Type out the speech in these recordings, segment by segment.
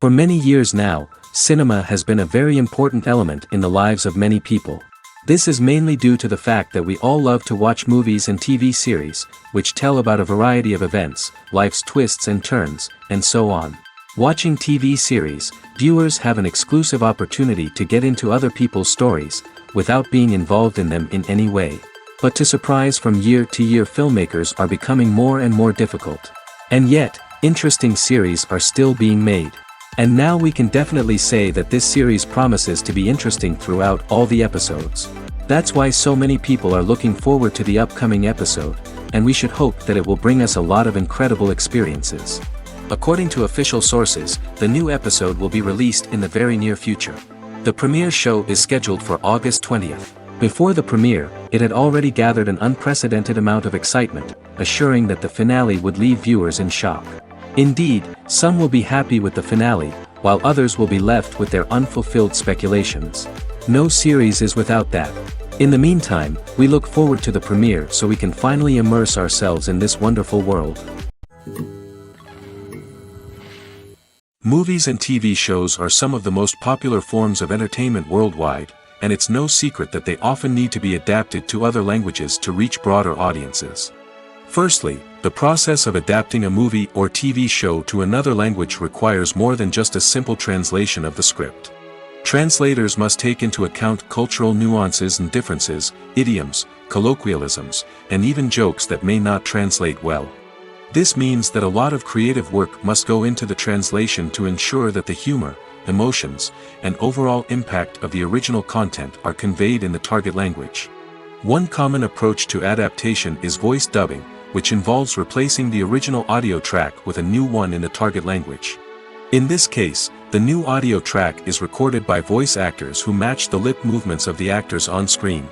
For many years now, cinema has been a very important element in the lives of many people. This is mainly due to the fact that we all love to watch movies and TV series, which tell about a variety of events, life's twists and turns, and so on. Watching TV series, viewers have an exclusive opportunity to get into other people's stories, without being involved in them in any way. But to surprise from year to year, filmmakers are becoming more and more difficult. And yet, interesting series are still being made. And now we can definitely say that this series promises to be interesting throughout all the episodes. That's why so many people are looking forward to the upcoming episode, and we should hope that it will bring us a lot of incredible experiences. According to official sources, the new episode will be released in the very near future. The premiere show is scheduled for August 20th. Before the premiere, it had already gathered an unprecedented amount of excitement, assuring that the finale would leave viewers in shock. Indeed, some will be happy with the finale, while others will be left with their unfulfilled speculations. No series is without that. In the meantime, we look forward to the premiere so we can finally immerse ourselves in this wonderful world. Movies and TV shows are some of the most popular forms of entertainment worldwide, and it's no secret that they often need to be adapted to other languages to reach broader audiences. Firstly, the process of adapting a movie or TV show to another language requires more than just a simple translation of the script. Translators must take into account cultural nuances and differences, idioms, colloquialisms, and even jokes that may not translate well. This means that a lot of creative work must go into the translation to ensure that the humor, emotions, and overall impact of the original content are conveyed in the target language. One common approach to adaptation is voice dubbing, which involves replacing the original audio track with a new one in the target language. In this case, the new audio track is recorded by voice actors who match the lip movements of the actors on screen.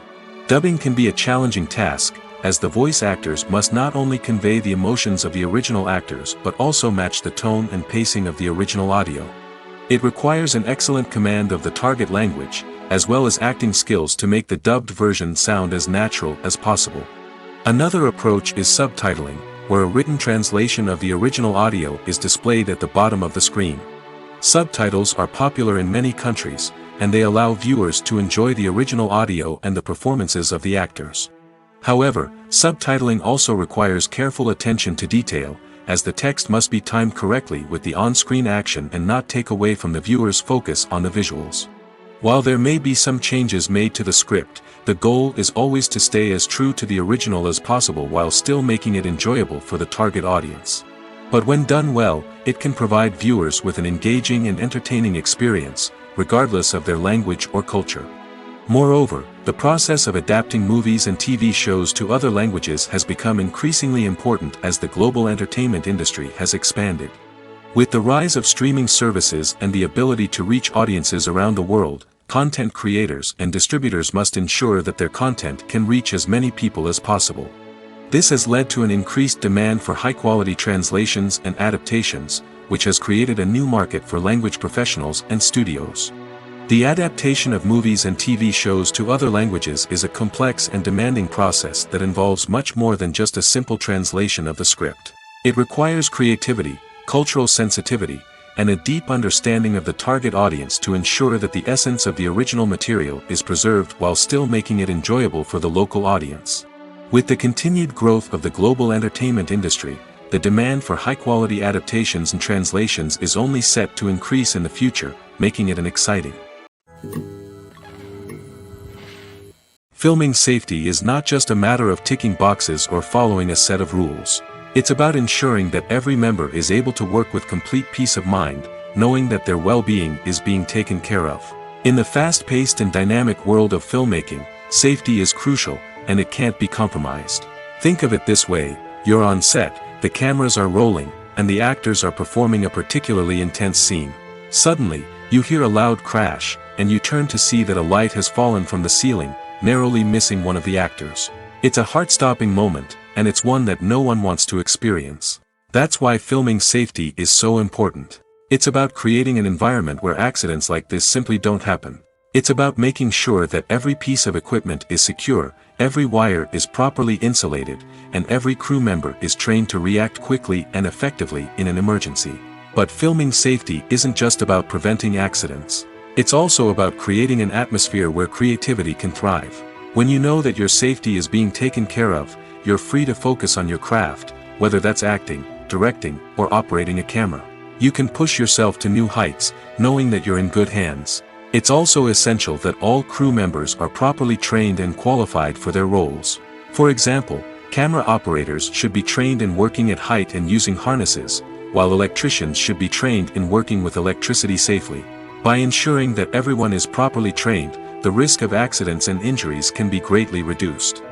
Dubbing can be a challenging task, as the voice actors must not only convey the emotions of the original actors but also match the tone and pacing of the original audio. It requires an excellent command of the target language, as well as acting skills to make the dubbed version sound as natural as possible. Another approach is subtitling, where a written translation of the original audio is displayed at the bottom of the screen. Subtitles are popular in many countries, and they allow viewers to enjoy the original audio and the performances of the actors. However, subtitling also requires careful attention to detail, as the text must be timed correctly with the on-screen action and not take away from the viewer's focus on the visuals. While there may be some changes made to the script, the goal is always to stay as true to the original as possible while still making it enjoyable for the target audience. But when done well, it can provide viewers with an engaging and entertaining experience, regardless of their language or culture. Moreover, the process of adapting movies and TV shows to other languages has become increasingly important as the global entertainment industry has expanded. With the rise of streaming services and the ability to reach audiences around the world, content creators and distributors must ensure that their content can reach as many people as possible. This has led to an increased demand for high-quality translations and adaptations, which has created a new market for language professionals and studios. The adaptation of movies and TV shows to other languages is a complex and demanding process that involves much more than just a simple translation of the script. It requires creativity, cultural sensitivity, and a deep understanding of the target audience to ensure that the essence of the original material is preserved while still making it enjoyable for the local audience. With the continued growth of the global entertainment industry, the demand for high-quality adaptations and translations is only set to increase in the future, making it an exciting. Filming safety is not just a matter of ticking boxes or following a set of rules. It's about ensuring that every member is able to work with complete peace of mind, knowing that their well-being is being taken care of. In the fast-paced and dynamic world of filmmaking, safety is crucial, and it can't be compromised. Think of it this way: you're on set, the cameras are rolling, and the actors are performing a particularly intense scene. Suddenly, you hear a loud crash, and you turn to see that a light has fallen from the ceiling, narrowly missing one of the actors. It's a heart-stopping moment, and it's one that no one wants to experience. That's why filming safety is so important. It's about creating an environment where accidents like this simply don't happen. It's about making sure that every piece of equipment is secure, every wire is properly insulated, and every crew member is trained to react quickly and effectively in an emergency. But filming safety isn't just about preventing accidents. It's also about creating an atmosphere where creativity can thrive. When you know that your safety is being taken care of, you're free to focus on your craft, whether that's acting, directing, or operating a camera. You can push yourself to new heights, knowing that you're in good hands. It's also essential that all crew members are properly trained and qualified for their roles. For example, camera operators should be trained in working at height and using harnesses, while electricians should be trained in working with electricity safely. By ensuring that everyone is properly trained, the risk of accidents and injuries can be greatly reduced.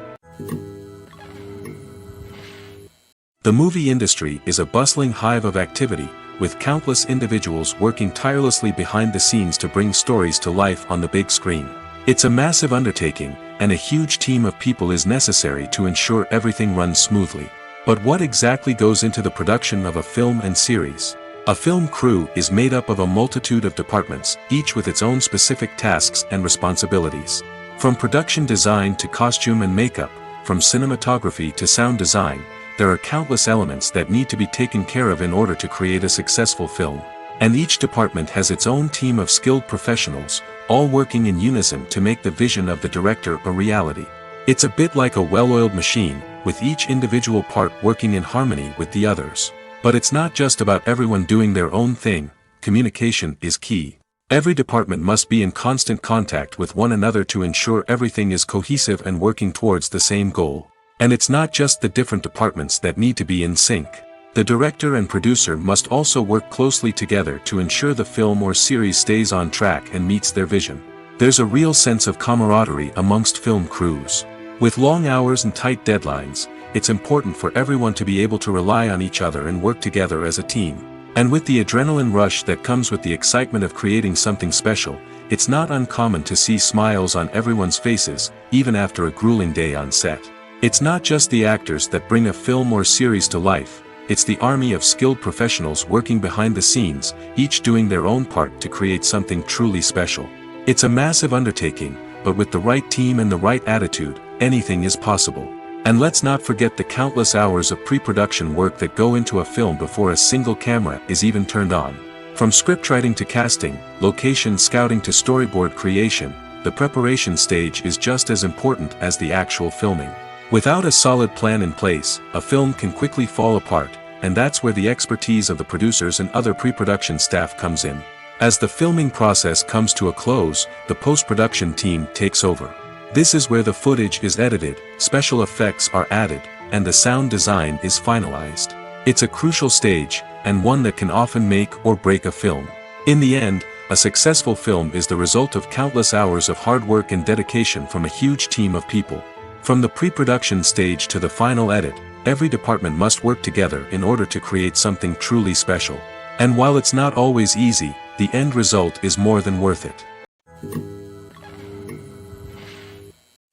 The movie industry is a bustling hive of activity, with countless individuals working tirelessly behind the scenes to bring stories to life on the big screen. It's a massive undertaking, and a huge team of people is necessary to ensure everything runs smoothly. But what exactly goes into the production of a film and series? A film crew is made up of a multitude of departments, each with its own specific tasks and responsibilities. From production design to costume and makeup, from cinematography to sound design, there are countless elements that need to be taken care of in order to create a successful film. And each department has its own team of skilled professionals, all working in unison to make the vision of the director a reality. It's a bit like a well-oiled machine, with each individual part working in harmony with the others. But it's not just about everyone doing their own thing. Communication is key. Every department must be in constant contact with one another to ensure everything is cohesive and working towards the same goal. And it's not just the different departments that need to be in sync. The director and producer must also work closely together to ensure the film or series stays on track and meets their vision. There's a real sense of camaraderie amongst film crews. With long hours and tight deadlines, it's important for everyone to be able to rely on each other and work together as a team. And with the adrenaline rush that comes with the excitement of creating something special, it's not uncommon to see smiles on everyone's faces, even after a grueling day on set. It's not just the actors that bring a film or series to life, it's the army of skilled professionals working behind the scenes, each doing their own part to create something truly special. It's a massive undertaking, but with the right team and the right attitude, anything is possible. And let's not forget the countless hours of pre-production work that go into a film before a single camera is even turned on. From scriptwriting to casting, location scouting to storyboard creation, the preparation stage is just as important as the actual filming. Without a solid plan in place, a film can quickly fall apart, and that's where the expertise of the producers and other pre-production staff comes in. As the filming process comes to a close, the post-production team takes over. This is where the footage is edited, special effects are added, and the sound design is finalized. It's a crucial stage, and one that can often make or break a film. In the end, a successful film is the result of countless hours of hard work and dedication from a huge team of people. From the pre-production stage to the final edit, every department must work together in order to create something truly special. And while it's not always easy, the end result is more than worth it.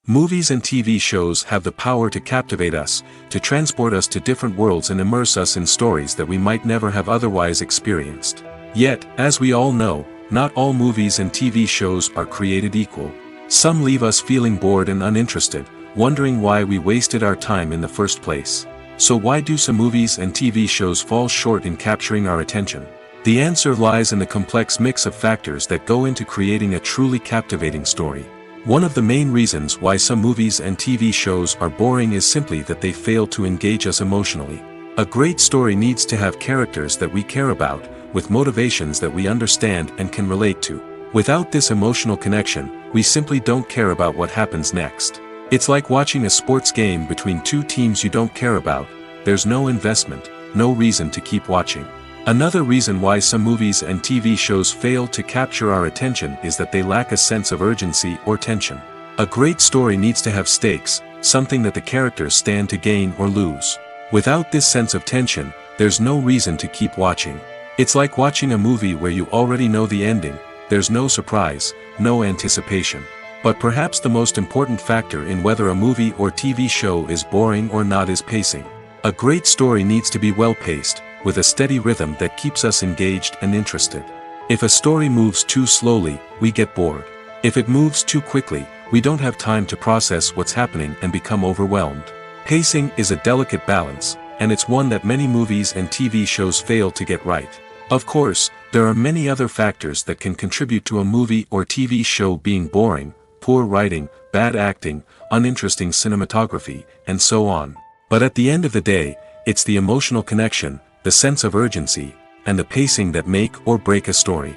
Movies and TV shows have the power to captivate us, to transport us to different worlds and immerse us in stories that we might never have otherwise experienced. Yet, as we all know, not all movies and TV shows are created equal. Some leave us feeling bored and uninterested, wondering why we wasted our time in the first place. So why do some movies and TV shows fall short in capturing our attention? The answer lies in the complex mix of factors that go into creating a truly captivating story. One of the main reasons why some movies and TV shows are boring is simply that they fail to engage us emotionally. A great story needs to have characters that we care about, with motivations that we understand and can relate to. Without this emotional connection, we simply don't care about what happens next. It's like watching a sports game between two teams you don't care about. There's no investment, no reason to keep watching. Another reason why some movies and TV shows fail to capture our attention is that they lack a sense of urgency or tension. A great story needs to have stakes, something that the characters stand to gain or lose. Without this sense of tension, there's no reason to keep watching. It's like watching a movie where you already know the ending, there's no surprise, no anticipation. But perhaps the most important factor in whether a movie or TV show is boring or not is pacing. A great story needs to be well-paced, with a steady rhythm that keeps us engaged and interested. If a story moves too slowly, we get bored. If it moves too quickly, we don't have time to process what's happening and become overwhelmed. Pacing is a delicate balance, and it's one that many movies and TV shows fail to get right. Of course, there are many other factors that can contribute to a movie or TV show being boring: poor writing, bad acting, uninteresting cinematography, and so on. But at the end of the day, it's the emotional connection, the sense of urgency, and the pacing that make or break a story.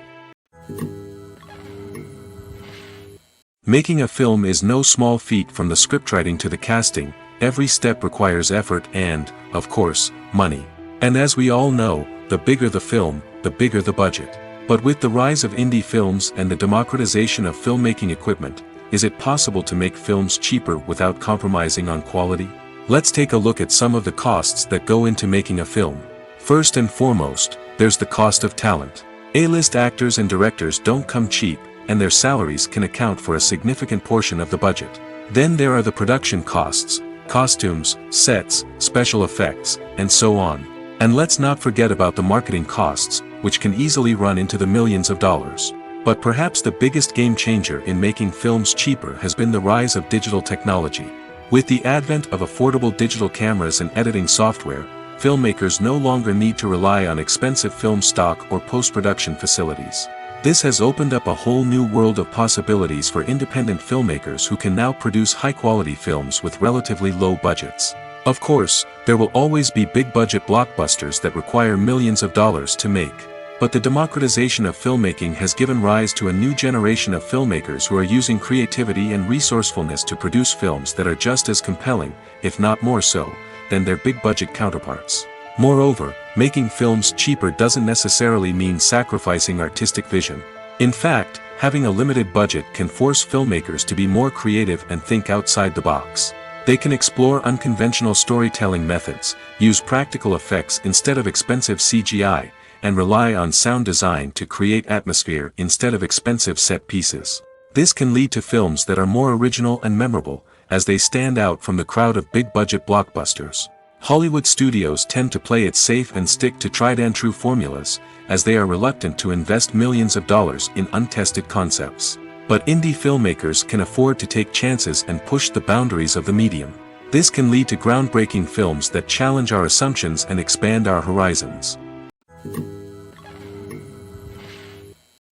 Making a film is no small feat. From the scriptwriting to the casting, every step requires effort and, of course, money. And as we all know, the bigger the film, the bigger the budget. But with the rise of indie films and the democratization of filmmaking equipment, is it possible to make films cheaper without compromising on quality? Let's take a look at some of the costs that go into making a film. First and foremost, there's the cost of talent. A-list actors and directors don't come cheap, and their salaries can account for a significant portion of the budget. Then there are the production costs: costumes, sets, special effects, and so on. And let's not forget about the marketing costs, which can easily run into the millions of dollars. But perhaps the biggest game changer in making films cheaper has been the rise of digital technology. With the advent of affordable digital cameras and editing software, filmmakers no longer need to rely on expensive film stock or post-production facilities. This has opened up a whole new world of possibilities for independent filmmakers who can now produce high-quality films with relatively low budgets. Of course, there will always be big-budget blockbusters that require millions of dollars to make. But the democratization of filmmaking has given rise to a new generation of filmmakers who are using creativity and resourcefulness to produce films that are just as compelling, if not more so, than their big-budget counterparts. Moreover, making films cheaper doesn't necessarily mean sacrificing artistic vision. In fact, having a limited budget can force filmmakers to be more creative and think outside the box. They can explore unconventional storytelling methods, use practical effects instead of expensive CGI, and rely on sound design to create atmosphere instead of expensive set pieces. This can lead to films that are more original and memorable, as they stand out from the crowd of big-budget blockbusters. Hollywood studios tend to play it safe and stick to tried-and-true formulas, as they are reluctant to invest millions of dollars in untested concepts. But indie filmmakers can afford to take chances and push the boundaries of the medium. This can lead to groundbreaking films that challenge our assumptions and expand our horizons.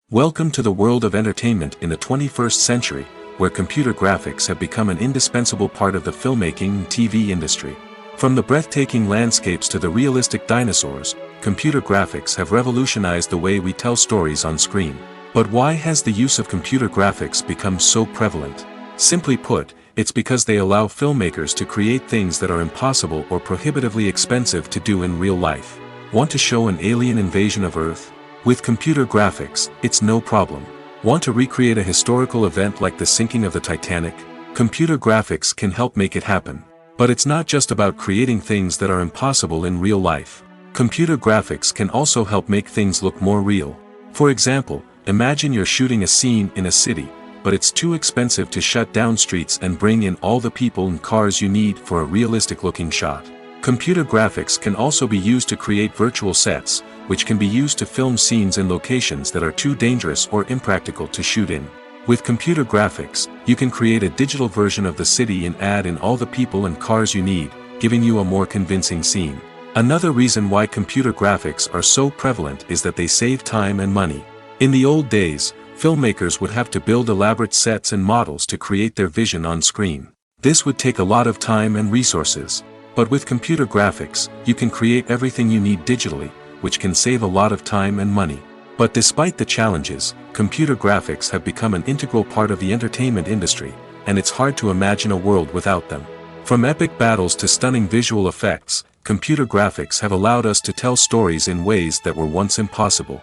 Welcome to the world of entertainment in the 21st century, where computer graphics have become an indispensable part of the filmmaking and TV industry. From the breathtaking landscapes to the realistic dinosaurs, computer graphics have revolutionized the way we tell stories on screen. But why has the use of computer graphics become so prevalent? Simply put, it's because they allow filmmakers to create things that are impossible or prohibitively expensive to do in real life. Want to show an alien invasion of Earth? With computer graphics, it's no problem. Want to recreate a historical event like the sinking of the Titanic? Computer graphics can help make it happen. But it's not just about creating things that are impossible in real life. Computer graphics can also help make things look more real. For example, imagine you're shooting a scene in a city, but it's too expensive to shut down streets and bring in all the people and cars you need for a realistic-looking shot. Computer graphics can also be used to create virtual sets, which can be used to film scenes in locations that are too dangerous or impractical to shoot in. With computer graphics, you can create a digital version of the city and add in all the people and cars you need, giving you a more convincing scene. Another reason why computer graphics are so prevalent is that they save time and money. In the old days, filmmakers would have to build elaborate sets and models to create their vision on screen. This would take a lot of time and resources. But with computer graphics, you can create everything you need digitally, which can save a lot of time and money. But despite the challenges, computer graphics have become an integral part of the entertainment industry, and it's hard to imagine a world without them. From epic battles to stunning visual effects, computer graphics have allowed us to tell stories in ways that were once impossible.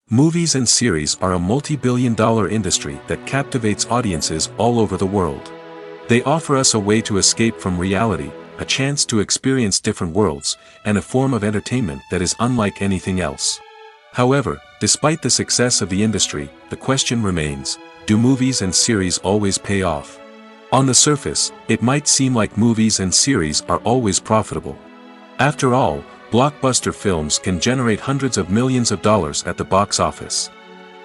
Movies and series are a multi-billion-dollar industry that captivates audiences all over the world. They offer us a way to escape from reality, a chance to experience different worlds, and a form of entertainment that is unlike anything else. However, despite the success of the industry, the question remains, do movies and series always pay off? On the surface, it might seem like movies and series are always profitable. After all, blockbuster films can generate hundreds of millions of dollars at the box office.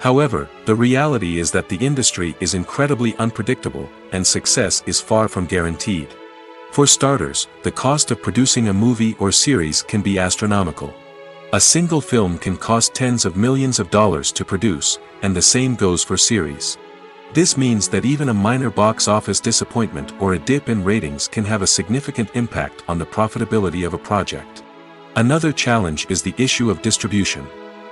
However, the reality is that the industry is incredibly unpredictable, and success is far from guaranteed. For starters, the cost of producing a movie or series can be astronomical. A single film can cost tens of millions of dollars to produce, and the same goes for series. This means that even a minor box office disappointment or a dip in ratings can have a significant impact on the profitability of a project. Another challenge is the issue of distribution.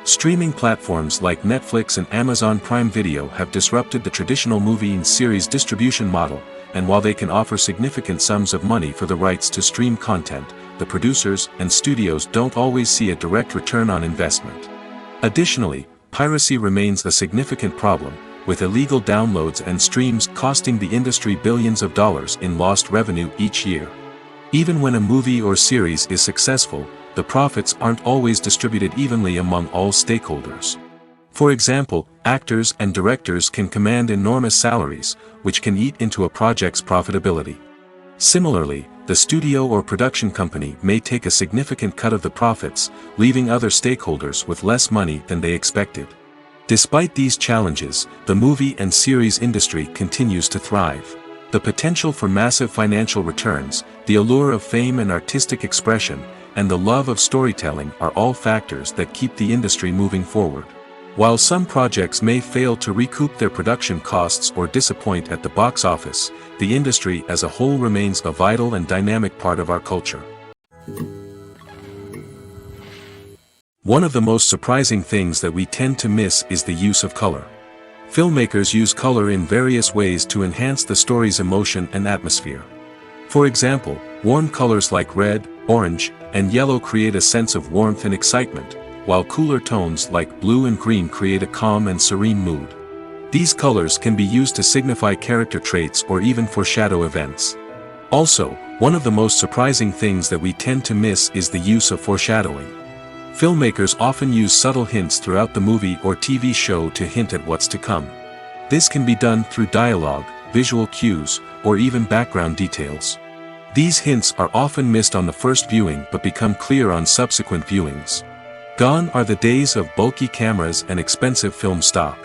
Streaming platforms like Netflix and Amazon Prime Video have disrupted the traditional movie and series distribution model, and while they can offer significant sums of money for the rights to stream content, the producers and studios don't always see a direct return on investment. Additionally, piracy remains a significant problem, with illegal downloads and streams costing the industry billions of dollars in lost revenue each year. Even when a movie or series is successful, the profits aren't always distributed evenly among all stakeholders. For example, actors and directors can command enormous salaries, which can eat into a project's profitability. Similarly, the studio or production company may take a significant cut of the profits, leaving other stakeholders with less money than they expected. Despite these challenges, the movie and series industry continues to thrive. The potential for massive financial returns, the allure of fame and artistic expression, and the love of storytelling are all factors that keep the industry moving forward. While some projects may fail to recoup their production costs or disappoint at the box office, the industry as a whole remains a vital and dynamic part of our culture. One of the most surprising things that we tend to miss is the use of color. Filmmakers use color in various ways to enhance the story's emotion and atmosphere. For example, warm colors like red, orange, and yellow create a sense of warmth and excitement, while cooler tones like blue and green create a calm and serene mood. These colors can be used to signify character traits or even foreshadow events. Also, one of the most surprising things that we tend to miss is the use of foreshadowing. Filmmakers often use subtle hints throughout the movie or TV show to hint at what's to come. This can be done through dialogue, visual cues, or even background details. These hints are often missed on the first viewing but become clear on subsequent viewings. Gone are the days of bulky cameras and expensive film stock.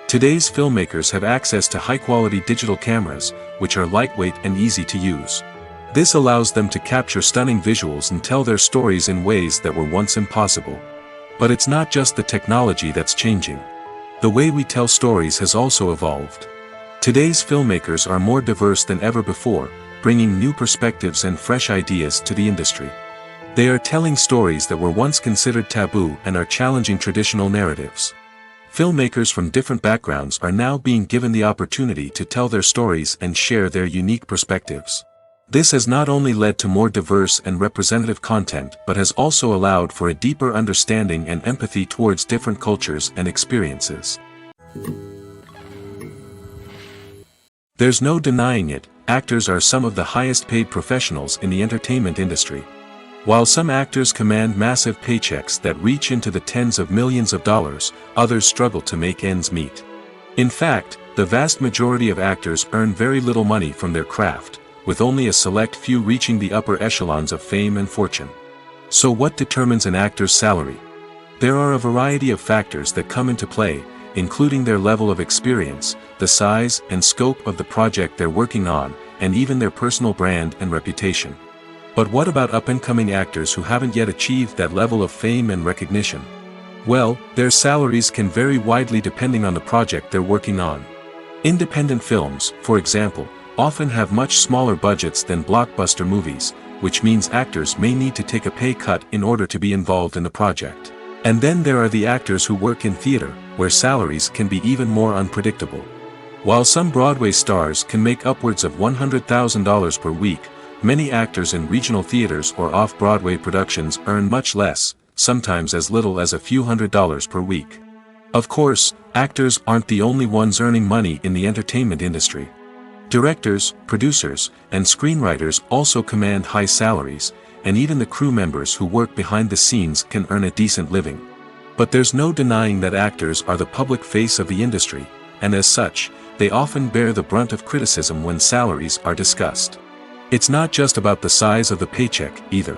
Today's filmmakers have access to high-quality digital cameras, which are lightweight and easy to use. This allows them to capture stunning visuals and tell their stories in ways that were once impossible. But it's not just the technology that's changing. The way we tell stories has also evolved. Today's filmmakers are more diverse than ever before, bringing new perspectives and fresh ideas to the industry. They are telling stories that were once considered taboo and are challenging traditional narratives. Filmmakers from different backgrounds are now being given the opportunity to tell their stories and share their unique perspectives. This has not only led to more diverse and representative content but has also allowed for a deeper understanding and empathy towards different cultures and experiences. There's no denying it, actors are some of the highest paid professionals in the entertainment industry. While some actors command massive paychecks that reach into the tens of millions of dollars, others struggle to make ends meet. In fact, the vast majority of actors earn very little money from their craft, with only a select few reaching the upper echelons of fame and fortune. So what determines an actor's salary? There are a variety of factors that come into play, including their level of experience, the size and scope of the project they're working on, and even their personal brand and reputation. But what about up-and-coming actors who haven't yet achieved that level of fame and recognition? Well, their salaries can vary widely depending on the project they're working on. Independent films, for example, often have much smaller budgets than blockbuster movies, which means actors may need to take a pay cut in order to be involved in the project. And then there are the actors who work in theater, where salaries can be even more unpredictable. While some Broadway stars can make upwards of $100,000 per week, many actors in regional theaters or off-Broadway productions earn much less, sometimes as little as a few $100s per week. Of course, actors aren't the only ones earning money in the entertainment industry. Directors, producers, and screenwriters also command high salaries, and even the crew members who work behind the scenes can earn a decent living. But there's no denying that actors are the public face of the industry, and as such, they often bear the brunt of criticism when salaries are discussed. It's not just about the size of the paycheck, either.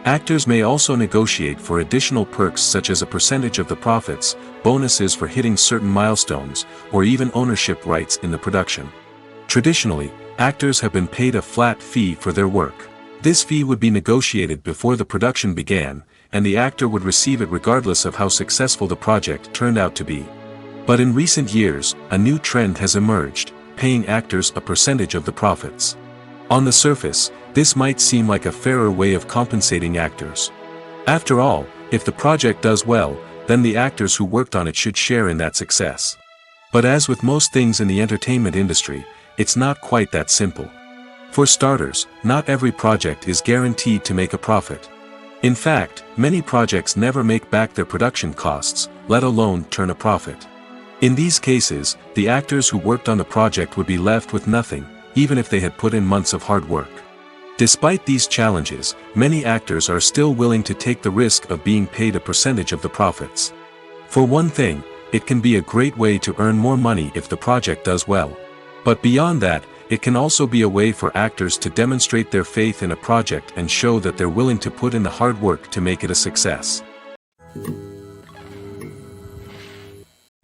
Actors may also negotiate for additional perks such as a percentage of the profits, bonuses for hitting certain milestones, or even ownership rights in the production. Traditionally, actors have been paid a flat fee for their work. This fee would be negotiated before the production began, and the actor would receive it regardless of how successful the project turned out to be. But in recent years, a new trend has emerged, paying actors a percentage of the profits. On the surface, this might seem like a fairer way of compensating actors. After all, if the project does well, then the actors who worked on it should share in that success. But as with most things in the entertainment industry, it's not quite that simple. For starters, not every project is guaranteed to make a profit. In fact, many projects never make back their production costs, let alone turn a profit. In these cases, the actors who worked on the project would be left with nothing, even if they had put in months of hard work. Despite these challenges, many actors are still willing to take the risk of being paid a percentage of the profits. For one thing, it can be a great way to earn more money if the project does well. But beyond that, it can also be a way for actors to demonstrate their faith in a project and show that they're willing to put in the hard work to make it a success.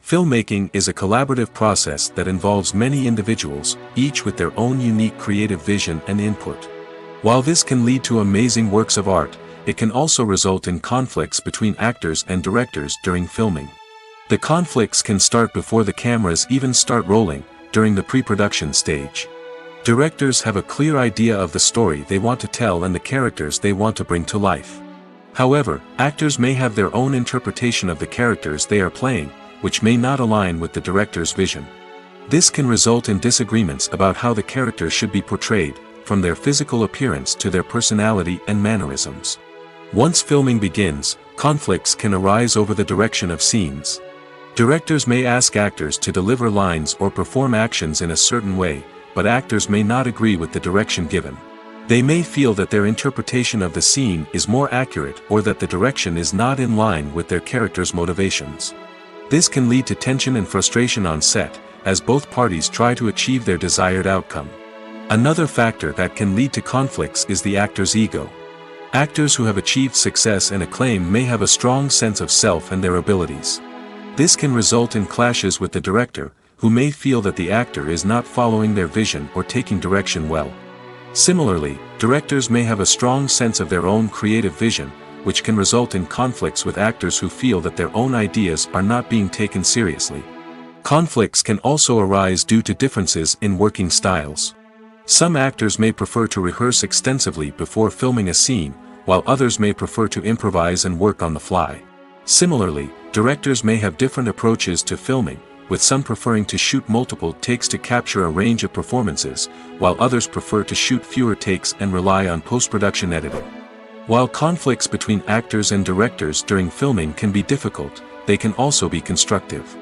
Filmmaking is a collaborative process that involves many individuals, each with their own unique creative vision and input. While this can lead to amazing works of art, it can also result in conflicts between actors and directors during filming. The conflicts can start before the cameras even start rolling, during the pre-production stage. Directors have a clear idea of the story they want to tell and the characters they want to bring to life. However, actors may have their own interpretation of the characters they are playing, which may not align with the director's vision. This can result in disagreements about how the characters should be portrayed, from their physical appearance to their personality and mannerisms. Once filming begins, conflicts can arise over the direction of scenes. Directors may ask actors to deliver lines or perform actions in a certain way, but actors may not agree with the direction given. They may feel that their interpretation of the scene is more accurate or that the direction is not in line with their character's motivations. This can lead to tension and frustration on set, as both parties try to achieve their desired outcome. Another factor that can lead to conflicts is the actor's ego. Actors who have achieved success and acclaim may have a strong sense of self and their abilities. This can result in clashes with the director, who may feel that the actor is not following their vision or taking direction well. Similarly, directors may have a strong sense of their own creative vision, which can result in conflicts with actors who feel that their own ideas are not being taken seriously. Conflicts can also arise due to differences in working styles. Some actors may prefer to rehearse extensively before filming a scene, while others may prefer to improvise and work on the fly. Similarly, directors may have different approaches to filming, with some preferring to shoot multiple takes to capture a range of performances, while others prefer to shoot fewer takes and rely on post-production editing. While conflicts between actors and directors during filming can be difficult, they can also be constructive.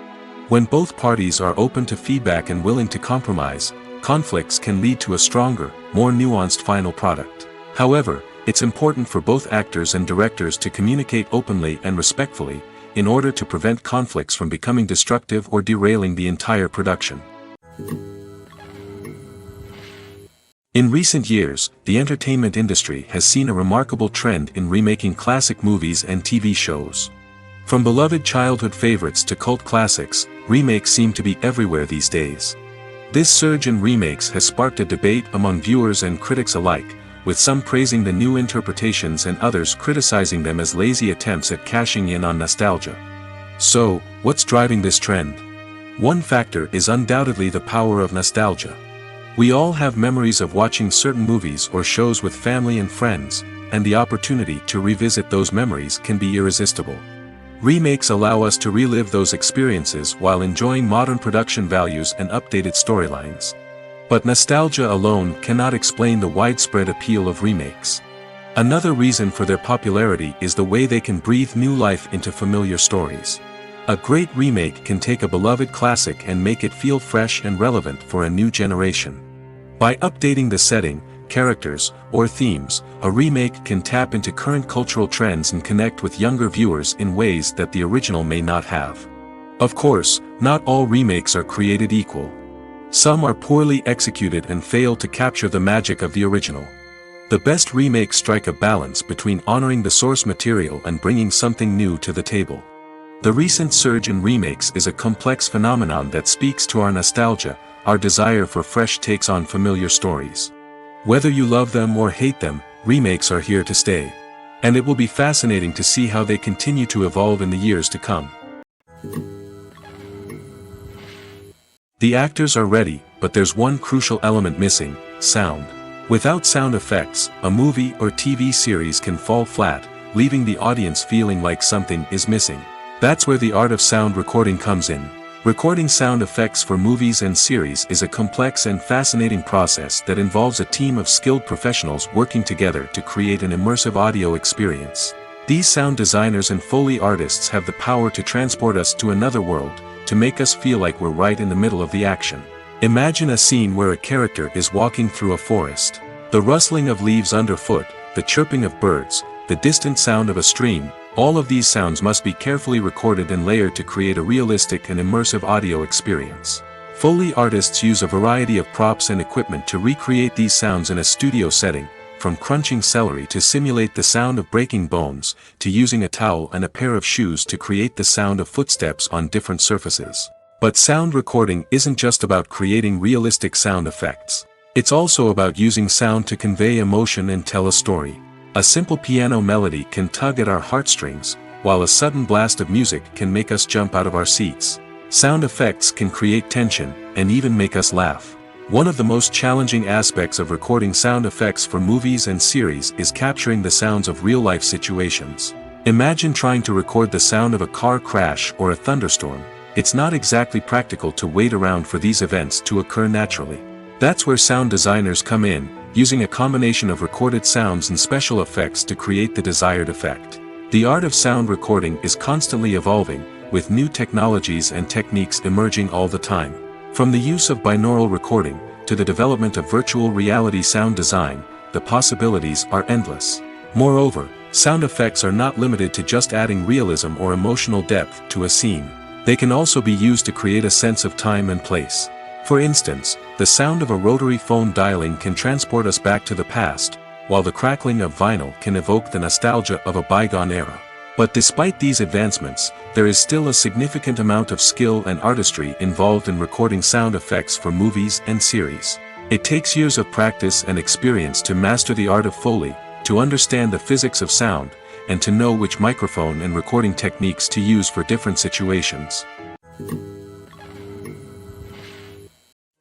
When both parties are open to feedback and willing to compromise, conflicts can lead to a stronger, more nuanced final product. However, it's important for both actors and directors to communicate openly and respectfully, in order to prevent conflicts from becoming destructive or derailing the entire production. In recent years, the entertainment industry has seen a remarkable trend in remaking classic movies and TV shows. From beloved childhood favorites to cult classics, remakes seem to be everywhere these days. This surge in remakes has sparked a debate among viewers and critics alike, with some praising the new interpretations and others criticizing them as lazy attempts at cashing in on nostalgia. So, what's driving this trend? One factor is undoubtedly the power of nostalgia. We all have memories of watching certain movies or shows with family and friends, and the opportunity to revisit those memories can be irresistible. Remakes allow us to relive those experiences while enjoying modern production values and updated storylines. But nostalgia alone cannot explain the widespread appeal of remakes. Another reason for their popularity is the way they can breathe new life into familiar stories. A great remake can take a beloved classic and make it feel fresh and relevant for a new generation. By updating the setting, characters, or themes, a remake can tap into current cultural trends and connect with younger viewers in ways that the original may not have. Of course, not all remakes are created equal. Some are poorly executed and fail to capture the magic of the original. The best remakes strike a balance between honoring the source material and bringing something new to the table. The recent surge in remakes is a complex phenomenon that speaks to our nostalgia, our desire for fresh takes on familiar stories. Whether you love them or hate them, remakes are here to stay. And it will be fascinating to see how they continue to evolve in the years to come. The actors are ready, but there's one crucial element missing: sound. Without sound effects, a movie or TV series can fall flat, leaving the audience feeling like something is missing. That's where the art of sound recording comes in. Recording sound effects for movies and series is a complex and fascinating process that involves a team of skilled professionals working together to create an immersive audio experience. These sound designers and Foley artists have the power to transport us to another world, to make us feel like we're right in the middle of the action. Imagine a scene where a character is walking through a forest. The rustling of leaves underfoot, the chirping of birds, the distant sound of a stream, all of these sounds must be carefully recorded and layered to create a realistic and immersive audio experience. Foley artists use a variety of props and equipment to recreate these sounds in a studio setting, from crunching celery to simulate the sound of breaking bones, to using a towel and a pair of shoes to create the sound of footsteps on different surfaces. But sound recording isn't just about creating realistic sound effects. It's also about using sound to convey emotion and tell a story. A simple piano melody can tug at our heartstrings, while a sudden blast of music can make us jump out of our seats. Sound effects can create tension, and even make us laugh. One of the most challenging aspects of recording sound effects for movies and series is capturing the sounds of real-life situations. Imagine trying to record the sound of a car crash or a thunderstorm. It's not exactly practical to wait around for these events to occur naturally. That's where sound designers come in, using a combination of recorded sounds and special effects to create the desired effect. The art of sound recording is constantly evolving, with new technologies and techniques emerging all the time. From the use of binaural recording, to the development of virtual reality sound design, the possibilities are endless. Moreover, sound effects are not limited to just adding realism or emotional depth to a scene. They can also be used to create a sense of time and place. For instance, the sound of a rotary phone dialing can transport us back to the past, while the crackling of vinyl can evoke the nostalgia of a bygone era. But despite these advancements, there is still a significant amount of skill and artistry involved in recording sound effects for movies and series. It takes years of practice and experience to master the art of Foley, to understand the physics of sound, and to know which microphone and recording techniques to use for different situations.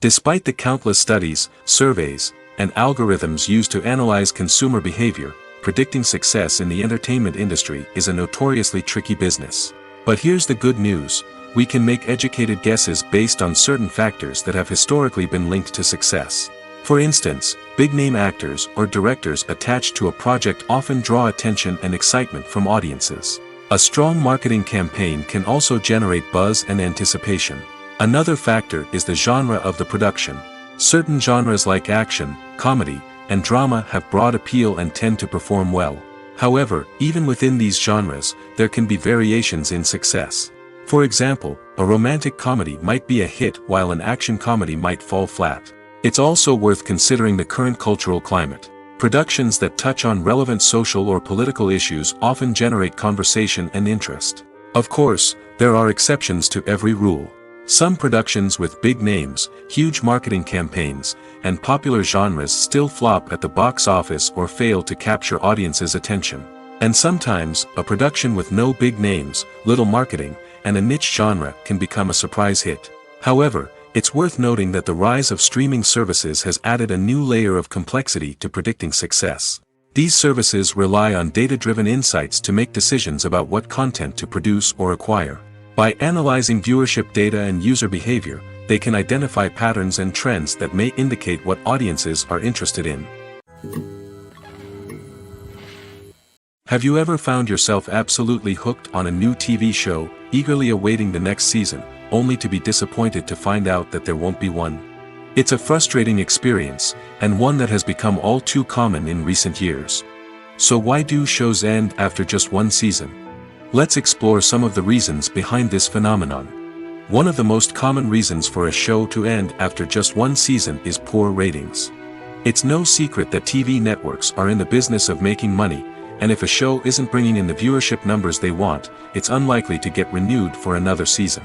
Despite the countless studies, surveys, and algorithms used to analyze consumer behavior, predicting success in the entertainment industry is a notoriously tricky business. But here's the good news: we can make educated guesses based on certain factors that have historically been linked to success. For instance, big-name actors or directors attached to a project often draw attention and excitement from audiences. A strong marketing campaign can also generate buzz and anticipation. Another factor is the genre of the production. Certain genres like action, comedy, and drama have broad appeal and tend to perform well. However, even within these genres, there can be variations in success. For example, a romantic comedy might be a hit while an action comedy might fall flat. It's also worth considering the current cultural climate. Productions that touch on relevant social or political issues often generate conversation and interest. Of course, there are exceptions to every rule. Some productions with big names, huge marketing campaigns, and popular genres still flop at the box office or fail to capture audiences' attention. And sometimes, a production with no big names, little marketing, and a niche genre can become a surprise hit. However, it's worth noting that the rise of streaming services has added a new layer of complexity to predicting success. These services rely on data-driven insights to make decisions about what content to produce or acquire. By analyzing viewership data and user behavior, they can identify patterns and trends that may indicate what audiences are interested in. Have you ever found yourself absolutely hooked on a new TV show, eagerly awaiting the next season, only to be disappointed to find out that there won't be one? It's a frustrating experience, and one that has become all too common in recent years. So why do shows end after just one season? Let's explore some of the reasons behind this phenomenon. One of the most common reasons for a show to end after just one season is poor ratings. It's no secret that TV networks are in the business of making money, and if a show isn't bringing in the viewership numbers they want, it's unlikely to get renewed for another season.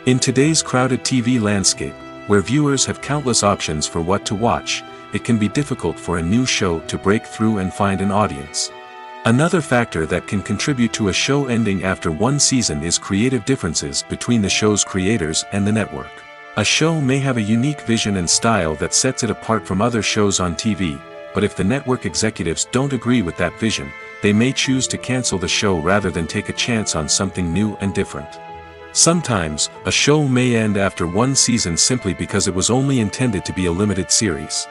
In today's crowded TV landscape, Where viewers have countless options for what to watch, it can be difficult for a new show to break through and find an audience. Another factor that can contribute to a show ending after one season is creative differences between the show's creators and the network. A show may have a unique vision and style that sets it apart from other shows on TV, but if the network executives don't agree with that vision, they may choose to cancel the show rather than take a chance on something new and different. Sometimes, a show may end after one season simply because it was only intended to be a limited series.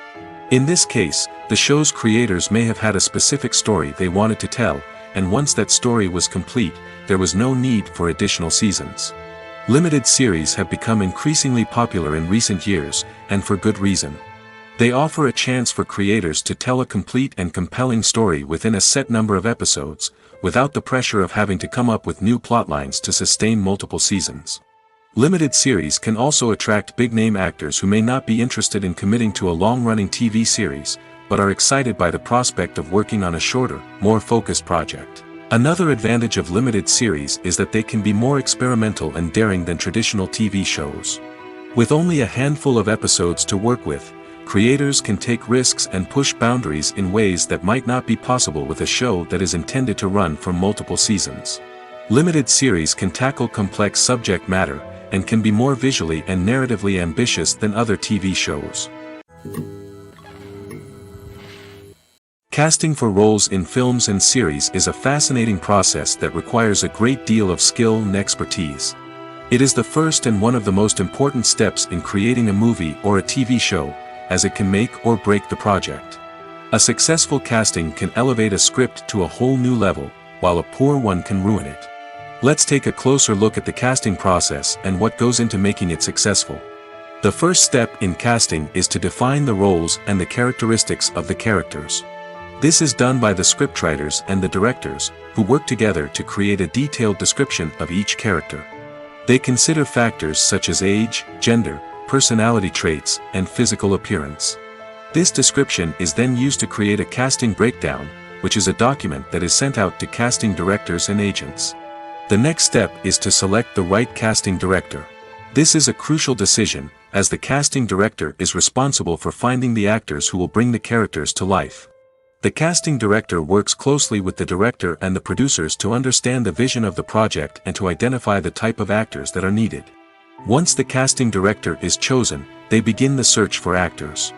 In this case, the show's creators may have had a specific story they wanted to tell, and once that story was complete, there was no need for additional seasons. Limited series have become increasingly popular in recent years, and for good reason. They offer a chance for creators to tell a complete and compelling story within a set number of episodes, without the pressure of having to come up with new plotlines to sustain multiple seasons. Limited series can also attract big-name actors who may not be interested in committing to a long-running TV series, but are excited by the prospect of working on a shorter, more focused project. Another advantage of limited series is that they can be more experimental and daring than traditional TV shows. With only a handful of episodes to work with, creators can take risks and push boundaries in ways that might not be possible with a show that is intended to run for multiple seasons. Limited series can tackle complex subject matter, and can be more visually and narratively ambitious than other TV shows. Casting for roles in films and series is a fascinating process that requires a great deal of skill and expertise. It is the first and one of the most important steps in creating a movie or a TV show, as it can make or break the project. A successful casting can elevate a script to a whole new level, while a poor one can ruin it. Let's take a closer look at the casting process and what goes into making it successful. The first step in casting is to define the roles and the characteristics of the characters. This is done by the scriptwriters and the directors, who work together to create a detailed description of each character. They consider factors such as age, gender, personality traits, and physical appearance. This description is then used to create a casting breakdown, which is a document that is sent out to casting directors and agents. The next step is to select the right casting director. This is a crucial decision, as the casting director is responsible for finding the actors who will bring the characters to life. The casting director works closely with the director and the producers to understand the vision of the project and to identify the type of actors that are needed. Once the casting director is chosen, they begin the search for actors.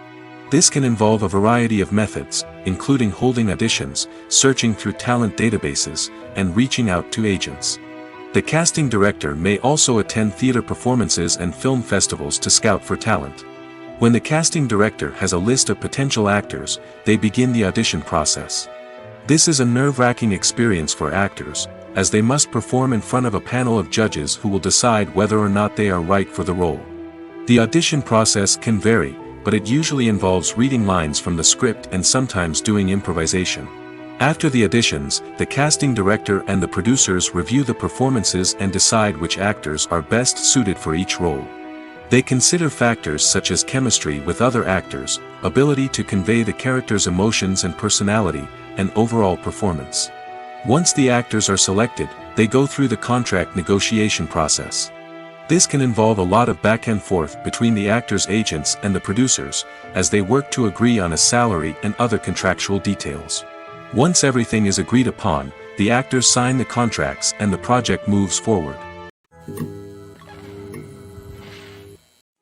This can involve a variety of methods, including holding auditions, searching through talent databases, and reaching out to agents. The casting director may also attend theater performances and film festivals to scout for talent. When the casting director has a list of potential actors, they begin the audition process. This is a nerve-wracking experience for actors, as they must perform in front of a panel of judges who will decide whether or not they are right for the role. The audition process can vary, but it usually involves reading lines from the script and sometimes doing improvisation. After the auditions, the casting director and the producers review the performances and decide which actors are best suited for each role. They consider factors such as chemistry with other actors, ability to convey the character's emotions and personality, and overall performance. Once the actors are selected, they go through the contract negotiation process. This can involve a lot of back and forth between the actors' agents and the producers, as they work to agree on a salary and other contractual details. Once everything is agreed upon, the actors sign the contracts and the project moves forward.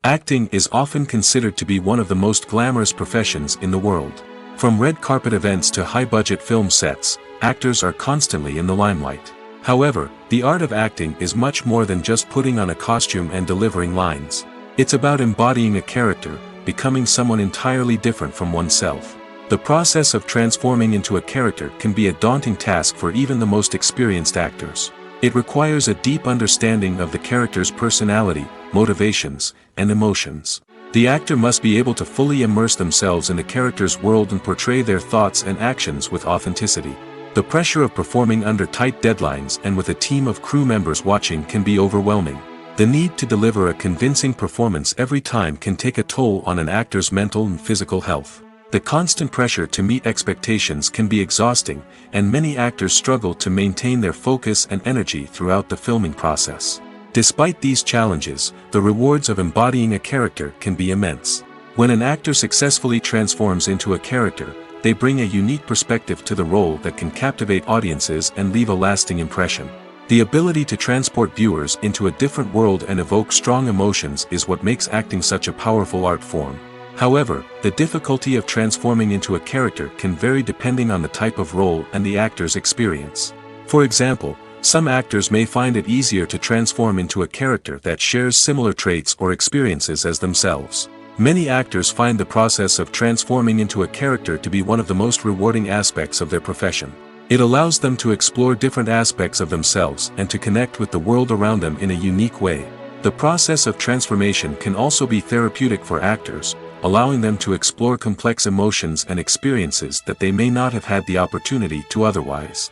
Acting is often considered to be one of the most glamorous professions in the world. From red carpet events to high-budget film sets, actors are constantly in the limelight. However, the art of acting is much more than just putting on a costume and delivering lines. It's about embodying a character, becoming someone entirely different from oneself. The process of transforming into a character can be a daunting task for even the most experienced actors. It requires a deep understanding of the character's personality, motivations, and emotions. The actor must be able to fully immerse themselves in the character's world and portray their thoughts and actions with authenticity. The pressure of performing under tight deadlines and with a team of crew members watching can be overwhelming. The need to deliver a convincing performance every time can take a toll on an actor's mental and physical health. The constant pressure to meet expectations can be exhausting, and many actors struggle to maintain their focus and energy throughout the filming process. Despite these challenges, the rewards of embodying a character can be immense. When an actor successfully transforms into a character, they bring a unique perspective to the role that can captivate audiences and leave a lasting impression. The ability to transport viewers into a different world and evoke strong emotions is what makes acting such a powerful art form. However, the difficulty of transforming into a character can vary depending on the type of role and the actor's experience. For example, some actors may find it easier to transform into a character that shares similar traits or experiences as themselves. Many actors find the process of transforming into a character to be one of the most rewarding aspects of their profession. It allows them to explore different aspects of themselves and to connect with the world around them in a unique way. The process of transformation can also be therapeutic for actors, allowing them to explore complex emotions and experiences that they may not have had the opportunity to otherwise.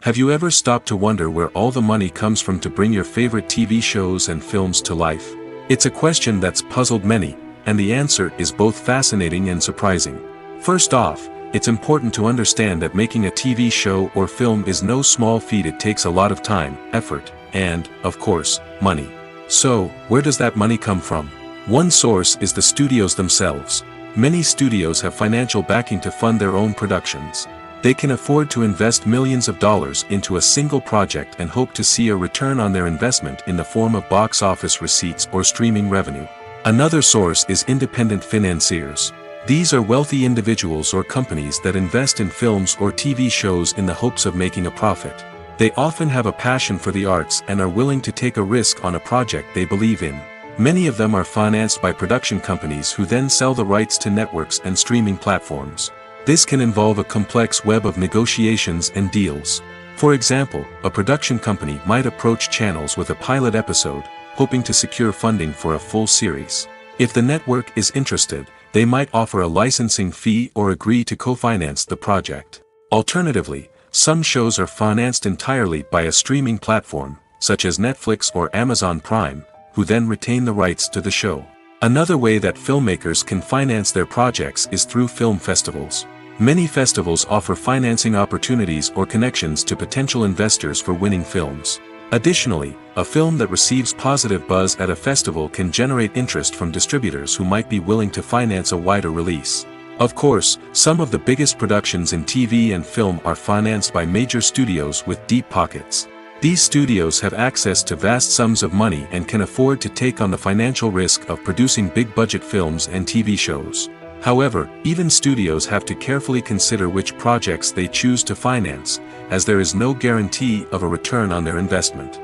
Have you ever stopped to wonder where all the money comes from to bring your favorite TV shows and films to life? It's a question that's puzzled many, and the answer is both fascinating and surprising. First off, it's important to understand that making a TV show or film is no small feat. It takes a lot of time, effort, and, of course, money. So, where does that money come from? One source is the studios themselves. Many studios have financial backing to fund their own productions. They can afford to invest millions of dollars into a single project and hope to see a return on their investment in the form of box office receipts or streaming revenue. Another source is independent financiers. These are wealthy individuals or companies that invest in films or TV shows in the hopes of making a profit. They often have a passion for the arts and are willing to take a risk on a project they believe in. Many of them are financed by production companies who then sell the rights to networks and streaming platforms. This can involve a complex web of negotiations and deals. For example, a production company might approach channels with a pilot episode, hoping to secure funding for a full series. If the network is interested, they might offer a licensing fee or agree to co-finance the project. Alternatively, some shows are financed entirely by a streaming platform, such as Netflix or Amazon Prime, who then retain the rights to the show. Another way that filmmakers can finance their projects is through film festivals. Many festivals offer financing opportunities or connections to potential investors for winning films. Additionally, a film that receives positive buzz at a festival can generate interest from distributors who might be willing to finance a wider release. Of course, some of the biggest productions in TV and film are financed by major studios with deep pockets. These studios have access to vast sums of money and can afford to take on the financial risk of producing big-budget films and TV shows. However, even studios have to carefully consider which projects they choose to finance, as there is no guarantee of a return on their investment.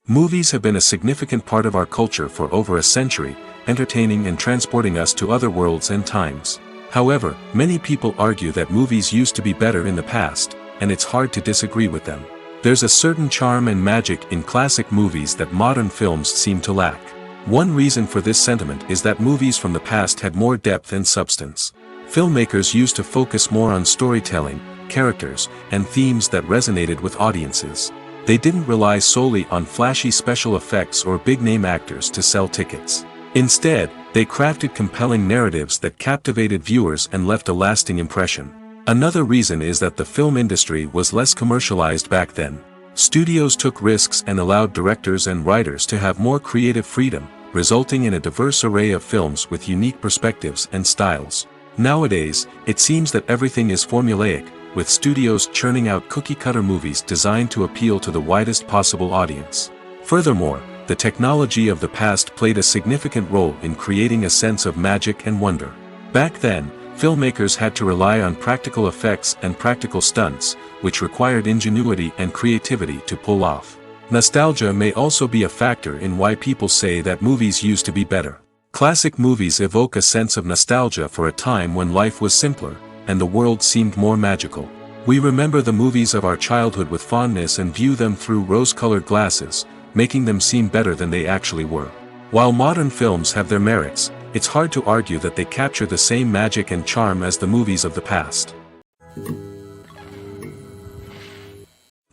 Movies have been a significant part of our culture for over a century, entertaining and transporting us to other worlds and times. However, many people argue that movies used to be better in the past, and it's hard to disagree with them. There's a certain charm and magic in classic movies that modern films seem to lack. One reason for this sentiment is that movies from the past had more depth and substance. Filmmakers used to focus more on storytelling, characters, and themes that resonated with audiences. They didn't rely solely on flashy special effects or big-name actors to sell tickets. Instead, they crafted compelling narratives that captivated viewers and left a lasting impression. Another reason is that the film industry was less commercialized back then. Studios took risks and allowed directors and writers to have more creative freedom, resulting in a diverse array of films with unique perspectives and styles. Nowadays, it seems that everything is formulaic, with studios churning out cookie-cutter movies designed to appeal to the widest possible audience. Furthermore, the technology of the past played a significant role in creating a sense of magic and wonder. Back then, filmmakers had to rely on practical effects and practical stunts, which required ingenuity and creativity to pull off. Nostalgia may also be a factor in why people say that movies used to be better. Classic movies evoke a sense of nostalgia for a time when life was simpler, and the world seemed more magical. We remember the movies of our childhood with fondness and view them through rose-colored glasses, making them seem better than they actually were. While modern films have their merits, it's hard to argue that they capture the same magic and charm as the movies of the past.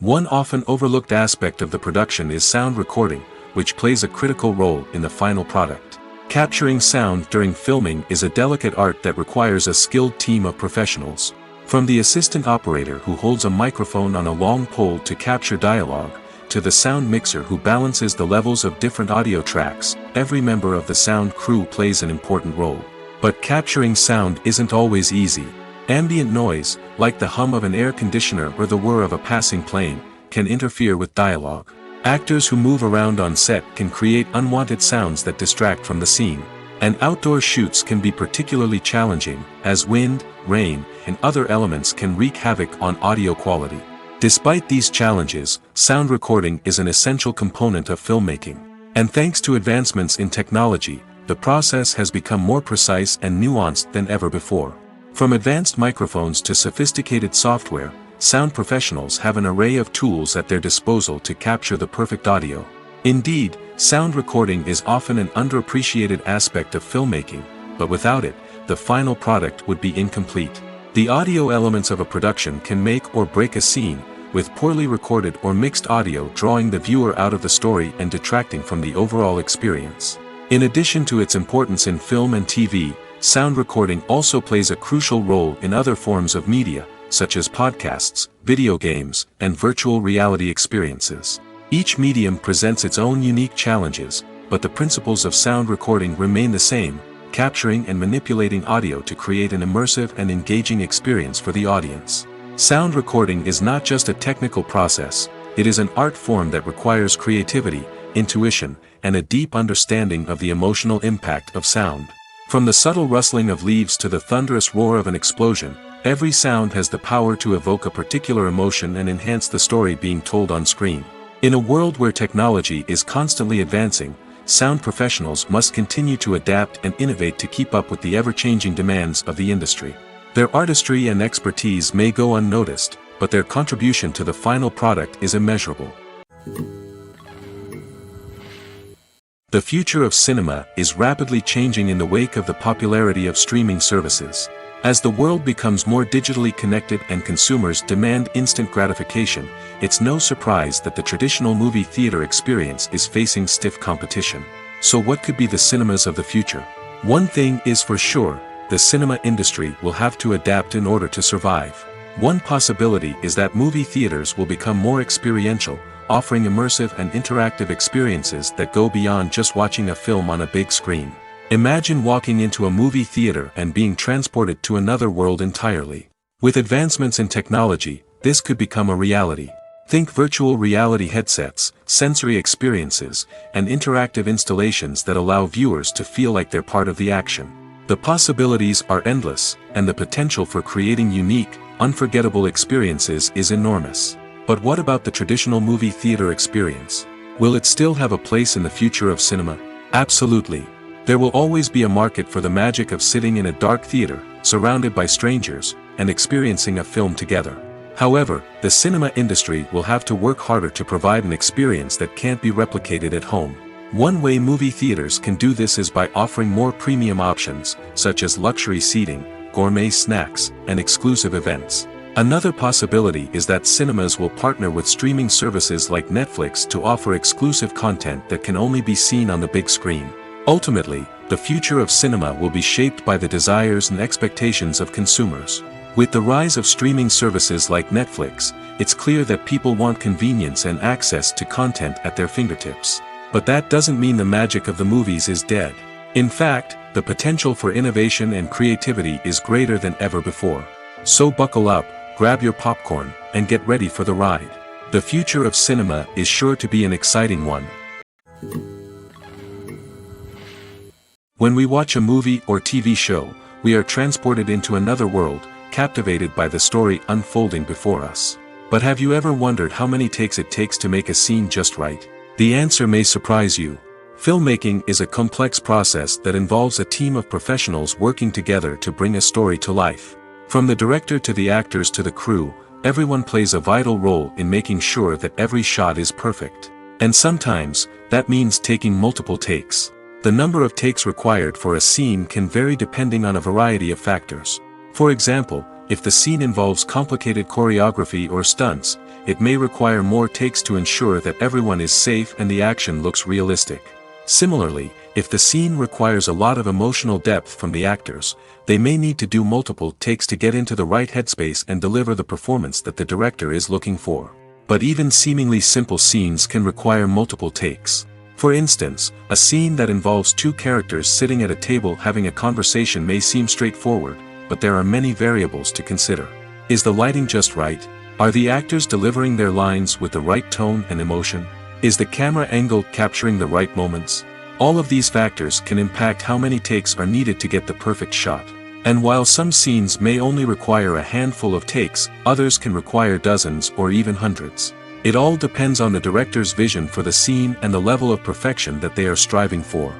One often overlooked aspect of the production is sound recording, which plays a critical role in the final product. Capturing sound during filming is a delicate art that requires a skilled team of professionals. From the assistant operator who holds a microphone on a long pole to capture dialogue, to the sound mixer who balances the levels of different audio tracks, every member of the sound crew plays an important role. But capturing sound isn't always easy. Ambient noise, like the hum of an air conditioner or the whir of a passing plane, can interfere with dialogue. Actors who move around on set can create unwanted sounds that distract from the scene. And outdoor shoots can be particularly challenging, as wind, rain, and other elements can wreak havoc on audio quality. Despite these challenges, sound recording is an essential component of filmmaking. And thanks to advancements in technology, the process has become more precise and nuanced than ever before. From advanced microphones to sophisticated software, sound professionals have an array of tools at their disposal to capture the perfect audio. Indeed, sound recording is often an underappreciated aspect of filmmaking, but without it, the final product would be incomplete. The audio elements of a production can make or break a scene, with poorly recorded or mixed audio drawing the viewer out of the story and detracting from the overall experience. In addition to its importance in film and TV, sound recording also plays a crucial role in other forms of media, such as podcasts, video games, and virtual reality experiences. Each medium presents its own unique challenges, but the principles of sound recording remain the same, capturing and manipulating audio to create an immersive and engaging experience for the audience. Sound recording is not just a technical process, it is an art form that requires creativity, intuition, and a deep understanding of the emotional impact of sound. From the subtle rustling of leaves to the thunderous roar of an explosion, every sound has the power to evoke a particular emotion and enhance the story being told on screen. In a world where technology is constantly advancing, sound professionals must continue to adapt and innovate to keep up with the ever-changing demands of the industry. Their artistry and expertise may go unnoticed, but their contribution to the final product is immeasurable. The future of cinema is rapidly changing in the wake of the popularity of streaming services. As the world becomes more digitally connected and consumers demand instant gratification, it's no surprise that the traditional movie theater experience is facing stiff competition. So what could be the cinemas of the future? One thing is for sure, the cinema industry will have to adapt in order to survive. One possibility is that movie theaters will become more experiential, offering immersive and interactive experiences that go beyond just watching a film on a big screen. Imagine walking into a movie theater and being transported to another world entirely. With advancements in technology, this could become a reality. Think virtual reality headsets, sensory experiences, and interactive installations that allow viewers to feel like they're part of the action. The possibilities are endless, and the potential for creating unique, unforgettable experiences is enormous. But what about the traditional movie theater experience? Will it still have a place in the future of cinema? Absolutely. There will always be a market for the magic of sitting in a dark theater, surrounded by strangers, and experiencing a film together. However, the cinema industry will have to work harder to provide an experience that can't be replicated at home. One way movie theaters can do this is by offering more premium options, such as luxury seating, gourmet snacks, and exclusive events. Another possibility is that cinemas will partner with streaming services like Netflix to offer exclusive content that can only be seen on the big screen. Ultimately, the future of cinema will be shaped by the desires and expectations of consumers. With the rise of streaming services like Netflix, it's clear that people want convenience and access to content at their fingertips. But that doesn't mean the magic of the movies is dead. In fact, the potential for innovation and creativity is greater than ever before. So buckle up, grab your popcorn, and get ready for the ride. The future of cinema is sure to be an exciting one. When we watch a movie or TV show, we are transported into another world, captivated by the story unfolding before us. But have you ever wondered how many takes it takes to make a scene just right? The answer may surprise you. Filmmaking is a complex process that involves a team of professionals working together to bring a story to life. From the director to the actors to the crew, everyone plays a vital role in making sure that every shot is perfect. And sometimes, that means taking multiple takes. The number of takes required for a scene can vary depending on a variety of factors. For example, if the scene involves complicated choreography or stunts, it may require more takes to ensure that everyone is safe and the action looks realistic. Similarly, If the scene requires a lot of emotional depth from the actors, they may need to do multiple takes to get into the right headspace and deliver the performance that the director is looking for. But even seemingly simple scenes can require multiple takes. For instance, a scene that involves two characters sitting at a table having a conversation may seem straightforward, but there are many variables to consider. Is the lighting just right? Are the actors delivering their lines with the right tone and emotion? Is the camera angle capturing the right moments? All of these factors can impact how many takes are needed to get the perfect shot. And while some scenes may only require a handful of takes, others can require dozens or even hundreds. It all depends on the director's vision for the scene and the level of perfection that they are striving for.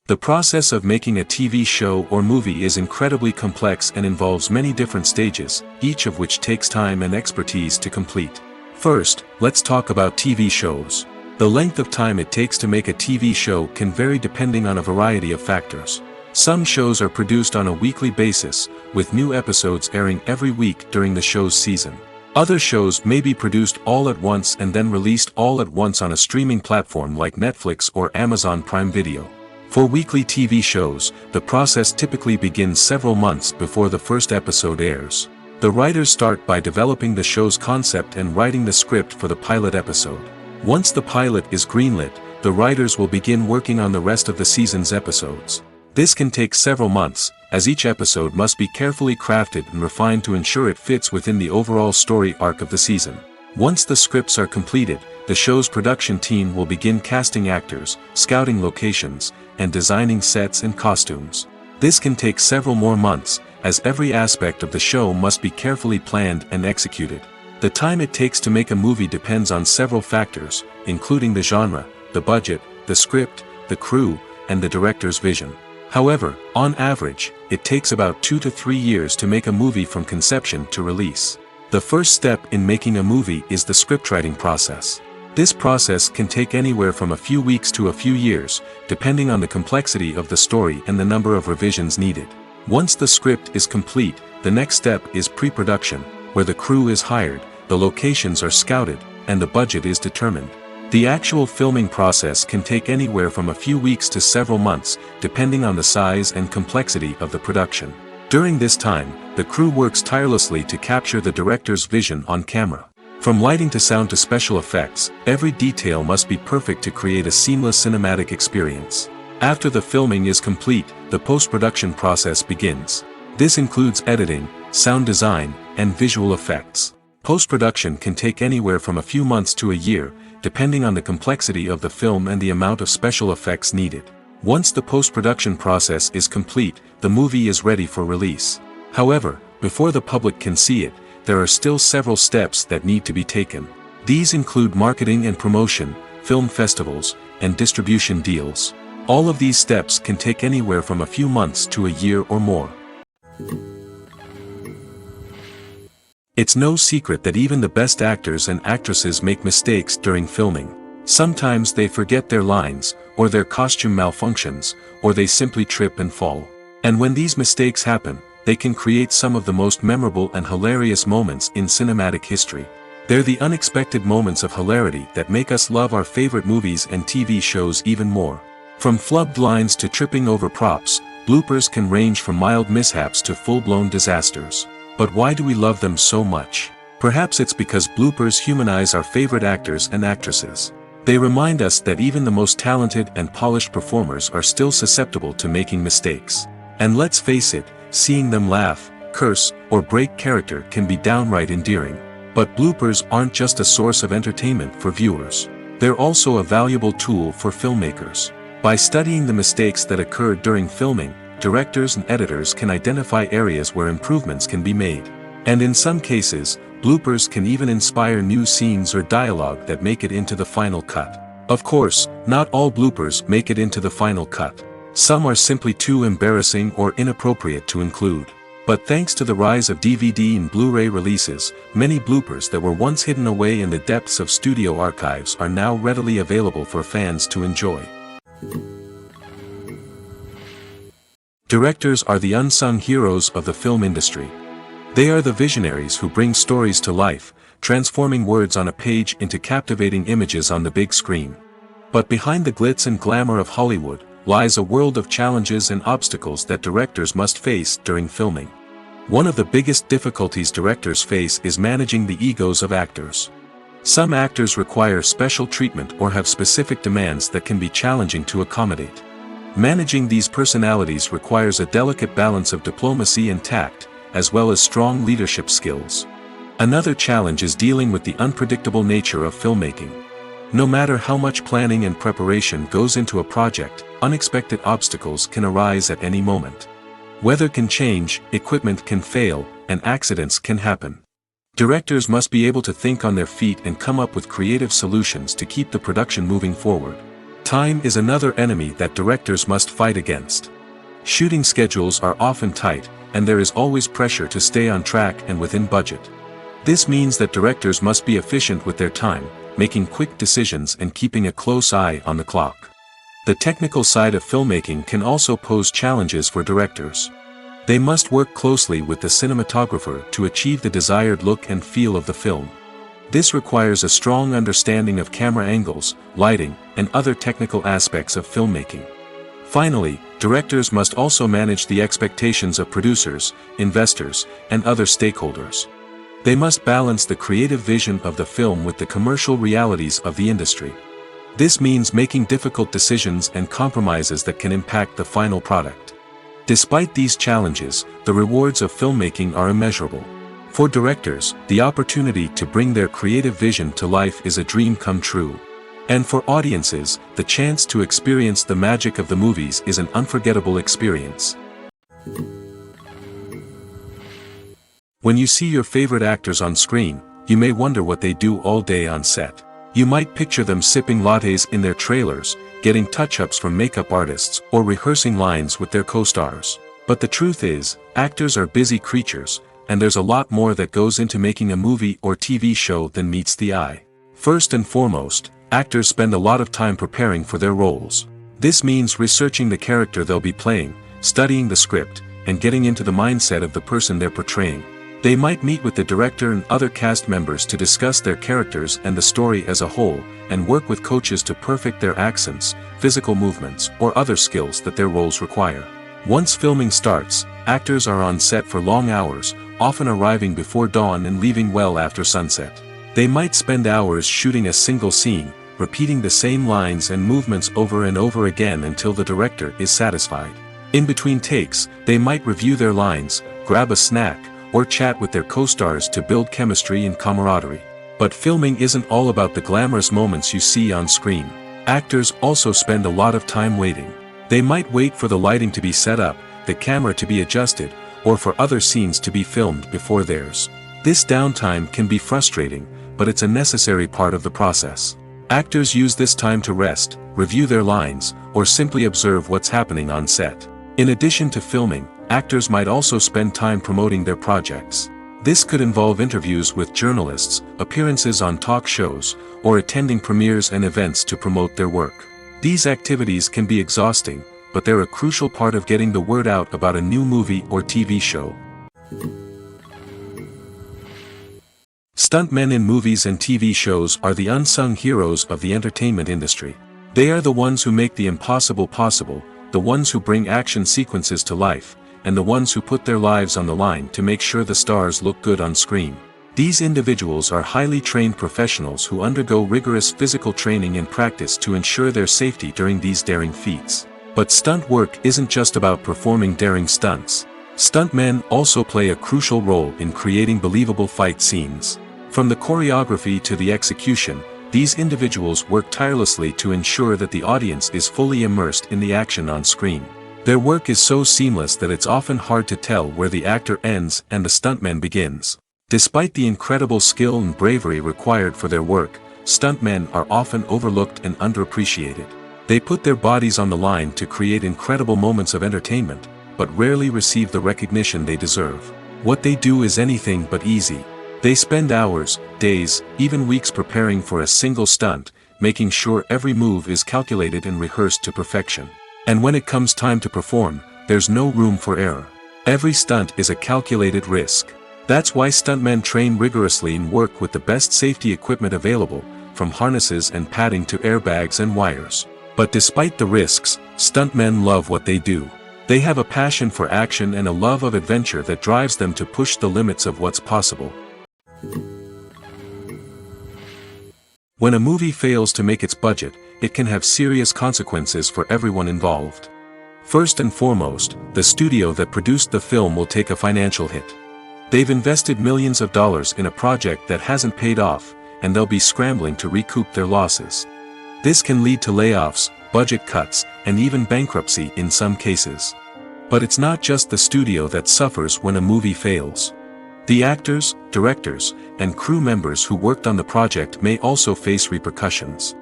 The process of making a TV show or movie is incredibly complex and involves many different stages, each of which takes time and expertise to complete. First, let's talk about TV shows. The length of time it takes to make a TV show can vary depending on a variety of factors. Some shows are produced on a weekly basis, with new episodes airing every week during the show's season. Other shows may be produced all at once and then released all at once on a streaming platform like Netflix or Amazon Prime Video. For weekly TV shows, the process typically begins several months before the first episode airs. The writers start by developing the show's concept and writing the script for the pilot episode. Once the pilot is greenlit, the writers will begin working on the rest of the season's episodes. This can take several months, as each episode must be carefully crafted and refined to ensure it fits within the overall story arc of the season. Once the scripts are completed, the show's production team will begin casting actors, scouting locations, and designing sets and costumes. This can take several more months, as every aspect of the show must be carefully planned and executed. The time it takes to make a movie depends on several factors, including the genre, the budget, the script, the crew, and the director's vision. However, on average, it takes about 2 to 3 years to make a movie from conception to release. The first step in making a movie is the scriptwriting process. This process can take anywhere from a few weeks to a few years, depending on the complexity of the story and the number of revisions needed. Once the script is complete, the next step is pre-production, where the crew is hired, the locations are scouted, and the budget is determined. The actual filming process can take anywhere from a few weeks to several months, depending on the size and complexity of the production. During this time, the crew works tirelessly to capture the director's vision on camera. From lighting to sound to special effects, every detail must be perfect to create a seamless cinematic experience. After the filming is complete, the post-production process begins. This includes editing, sound design, and visual effects. Post-production can take anywhere from a few months to a year, depending on the complexity of the film and the amount of special effects needed. Once the post-production process is complete, the movie is ready for release. However, before the public can see it, there are still several steps that need to be taken. These include marketing and promotion, film festivals, and distribution deals. All of these steps can take anywhere from a few months to a year or more. It's no secret that even the best actors and actresses make mistakes during filming. Sometimes they forget their lines, or their costume malfunctions, or they simply trip and fall. And when these mistakes happen, they can create some of the most memorable and hilarious moments in cinematic history. They're the unexpected moments of hilarity that make us love our favorite movies and TV shows even more. From flubbed lines to tripping over props, bloopers can range from mild mishaps to full-blown disasters. But why do we love them so much? Perhaps it's because bloopers humanize our favorite actors and actresses. They remind us that even the most talented and polished performers are still susceptible to making mistakes. And let's face it, seeing them laugh, curse, or break character can be downright endearing. But bloopers aren't just a source of entertainment for viewers. They're also a valuable tool for filmmakers. By studying the mistakes that occurred during filming, directors and editors can identify areas where improvements can be made. And in some cases, bloopers can even inspire new scenes or dialogue that make it into the final cut. Of course, not all bloopers make it into the final cut. Some are simply too embarrassing or inappropriate to include. But thanks to the rise of DVD and Blu-ray releases, many bloopers that were once hidden away in the depths of studio archives are now readily available for fans to enjoy. Directors are the unsung heroes of the film industry. They are the visionaries who bring stories to life, transforming words on a page into captivating images on the big screen. But behind the glitz and glamour of Hollywood, lies a world of challenges and obstacles that directors must face during filming. One of the biggest difficulties directors face is managing the egos of actors. Some actors require special treatment or have specific demands that can be challenging to accommodate. Managing these personalities requires a delicate balance of diplomacy and tact, as well as strong leadership skills. Another challenge is dealing with the unpredictable nature of filmmaking. No matter how much planning and preparation goes into a project, unexpected obstacles can arise at any moment. Weather can change, equipment can fail, and accidents can happen. Directors must be able to think on their feet and come up with creative solutions to keep the production moving forward. Time is another enemy that directors must fight against. Shooting schedules are often tight, and there is always pressure to stay on track and within budget. This means that directors must be efficient with their time, making quick decisions and keeping a close eye on the clock. The technical side of filmmaking can also pose challenges for directors. They must work closely with the cinematographer to achieve the desired look and feel of the film. This requires a strong understanding of camera angles, lighting, and other technical aspects of filmmaking. Finally, directors must also manage the expectations of producers, investors, and other stakeholders. They must balance the creative vision of the film with the commercial realities of the industry. This means making difficult decisions and compromises that can impact the final product. Despite these challenges, the rewards of filmmaking are immeasurable. For directors, the opportunity to bring their creative vision to life is a dream come true. And for audiences, the chance to experience the magic of the movies is an unforgettable experience. When you see your favorite actors on screen, you may wonder what they do all day on set. You might picture them sipping lattes in their trailers, getting touch-ups from makeup artists, or rehearsing lines with their co-stars. But the truth is, actors are busy creatures, and there's a lot more that goes into making a movie or TV show than meets the eye. First and foremost, actors spend a lot of time preparing for their roles. This means researching the character they'll be playing, studying the script, and getting into the mindset of the person they're portraying. They might meet with the director and other cast members to discuss their characters and the story as a whole, and work with coaches to perfect their accents, physical movements, or other skills that their roles require. Once filming starts, actors are on set for long hours, often arriving before dawn and leaving well after sunset. They might spend hours shooting a single scene, repeating the same lines and movements over and over again until the director is satisfied. In between takes, they might review their lines, grab a snack, or chat with their co-stars to build chemistry and camaraderie. But filming isn't all about the glamorous moments you see on screen. Actors also spend a lot of time waiting. They might wait for the lighting to be set up, the camera to be adjusted, or for other scenes to be filmed before theirs. This downtime can be frustrating, but it's a necessary part of the process. Actors use this time to rest, review their lines, or simply observe what's happening on set. In addition to filming, actors might also spend time promoting their projects. This could involve interviews with journalists, appearances on talk shows, or attending premieres and events to promote their work. These activities can be exhausting, but they're a crucial part of getting the word out about a new movie or TV show. Stuntmen in movies and TV shows are the unsung heroes of the entertainment industry. They are the ones who make the impossible possible, the ones who bring action sequences to life, and the ones who put their lives on the line to make sure the stars look good on screen. These individuals are highly trained professionals who undergo rigorous physical training and practice to ensure their safety during these daring feats. But stunt work isn't just about performing daring stunts. Stuntmen also play a crucial role in creating believable fight scenes. From the choreography to the execution, these individuals work tirelessly to ensure that the audience is fully immersed in the action on screen. Their work is so seamless that it's often hard to tell where the actor ends and the stuntman begins. Despite the incredible skill and bravery required for their work, stuntmen are often overlooked and underappreciated. They put their bodies on the line to create incredible moments of entertainment, but rarely receive the recognition they deserve. What they do is anything but easy. They spend hours, days, even weeks preparing for a single stunt, making sure every move is calculated and rehearsed to perfection. And when it comes time to perform, there's no room for error. Every stunt is a calculated risk. That's why stuntmen train rigorously and work with the best safety equipment available, from harnesses and padding to airbags and wires. But despite the risks, stuntmen love what they do. They have a passion for action and a love of adventure that drives them to push the limits of what's possible. When a movie fails to make its budget, it can have serious consequences for everyone involved. First and foremost, the studio that produced the film will take a financial hit. They've invested millions of dollars in a project that hasn't paid off, and they'll be scrambling to recoup their losses. This can lead to layoffs, budget cuts, and even bankruptcy in some cases. But it's not just the studio that suffers when a movie fails. The actors, directors, and crew members who worked on the project may also face repercussions.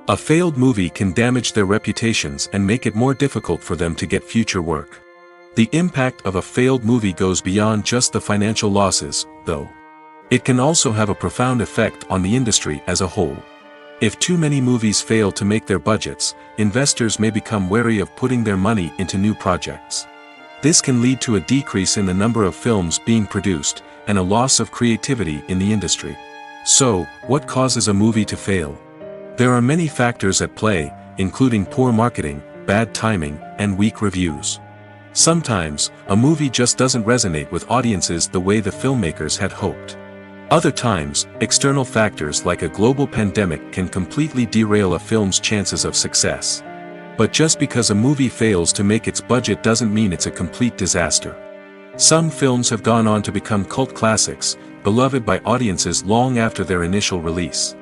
A failed movie can damage their reputations and make it more difficult for them to get future work. The impact of a failed movie goes beyond just the financial losses, though. It can also have a profound effect on the industry as a whole. If too many movies fail to make their budgets, investors may become wary of putting their money into new projects. This can lead to a decrease in the number of films being produced, and a loss of creativity in the industry. So, what causes a movie to fail? There are many factors at play, including poor marketing, bad timing, and weak reviews. Sometimes, a movie just doesn't resonate with audiences the way the filmmakers had hoped. Other times, external factors like a global pandemic can completely derail a film's chances of success. But just because a movie fails to make its budget doesn't mean it's a complete disaster. Some films have gone on to become cult classics, beloved by audiences long after their initial release.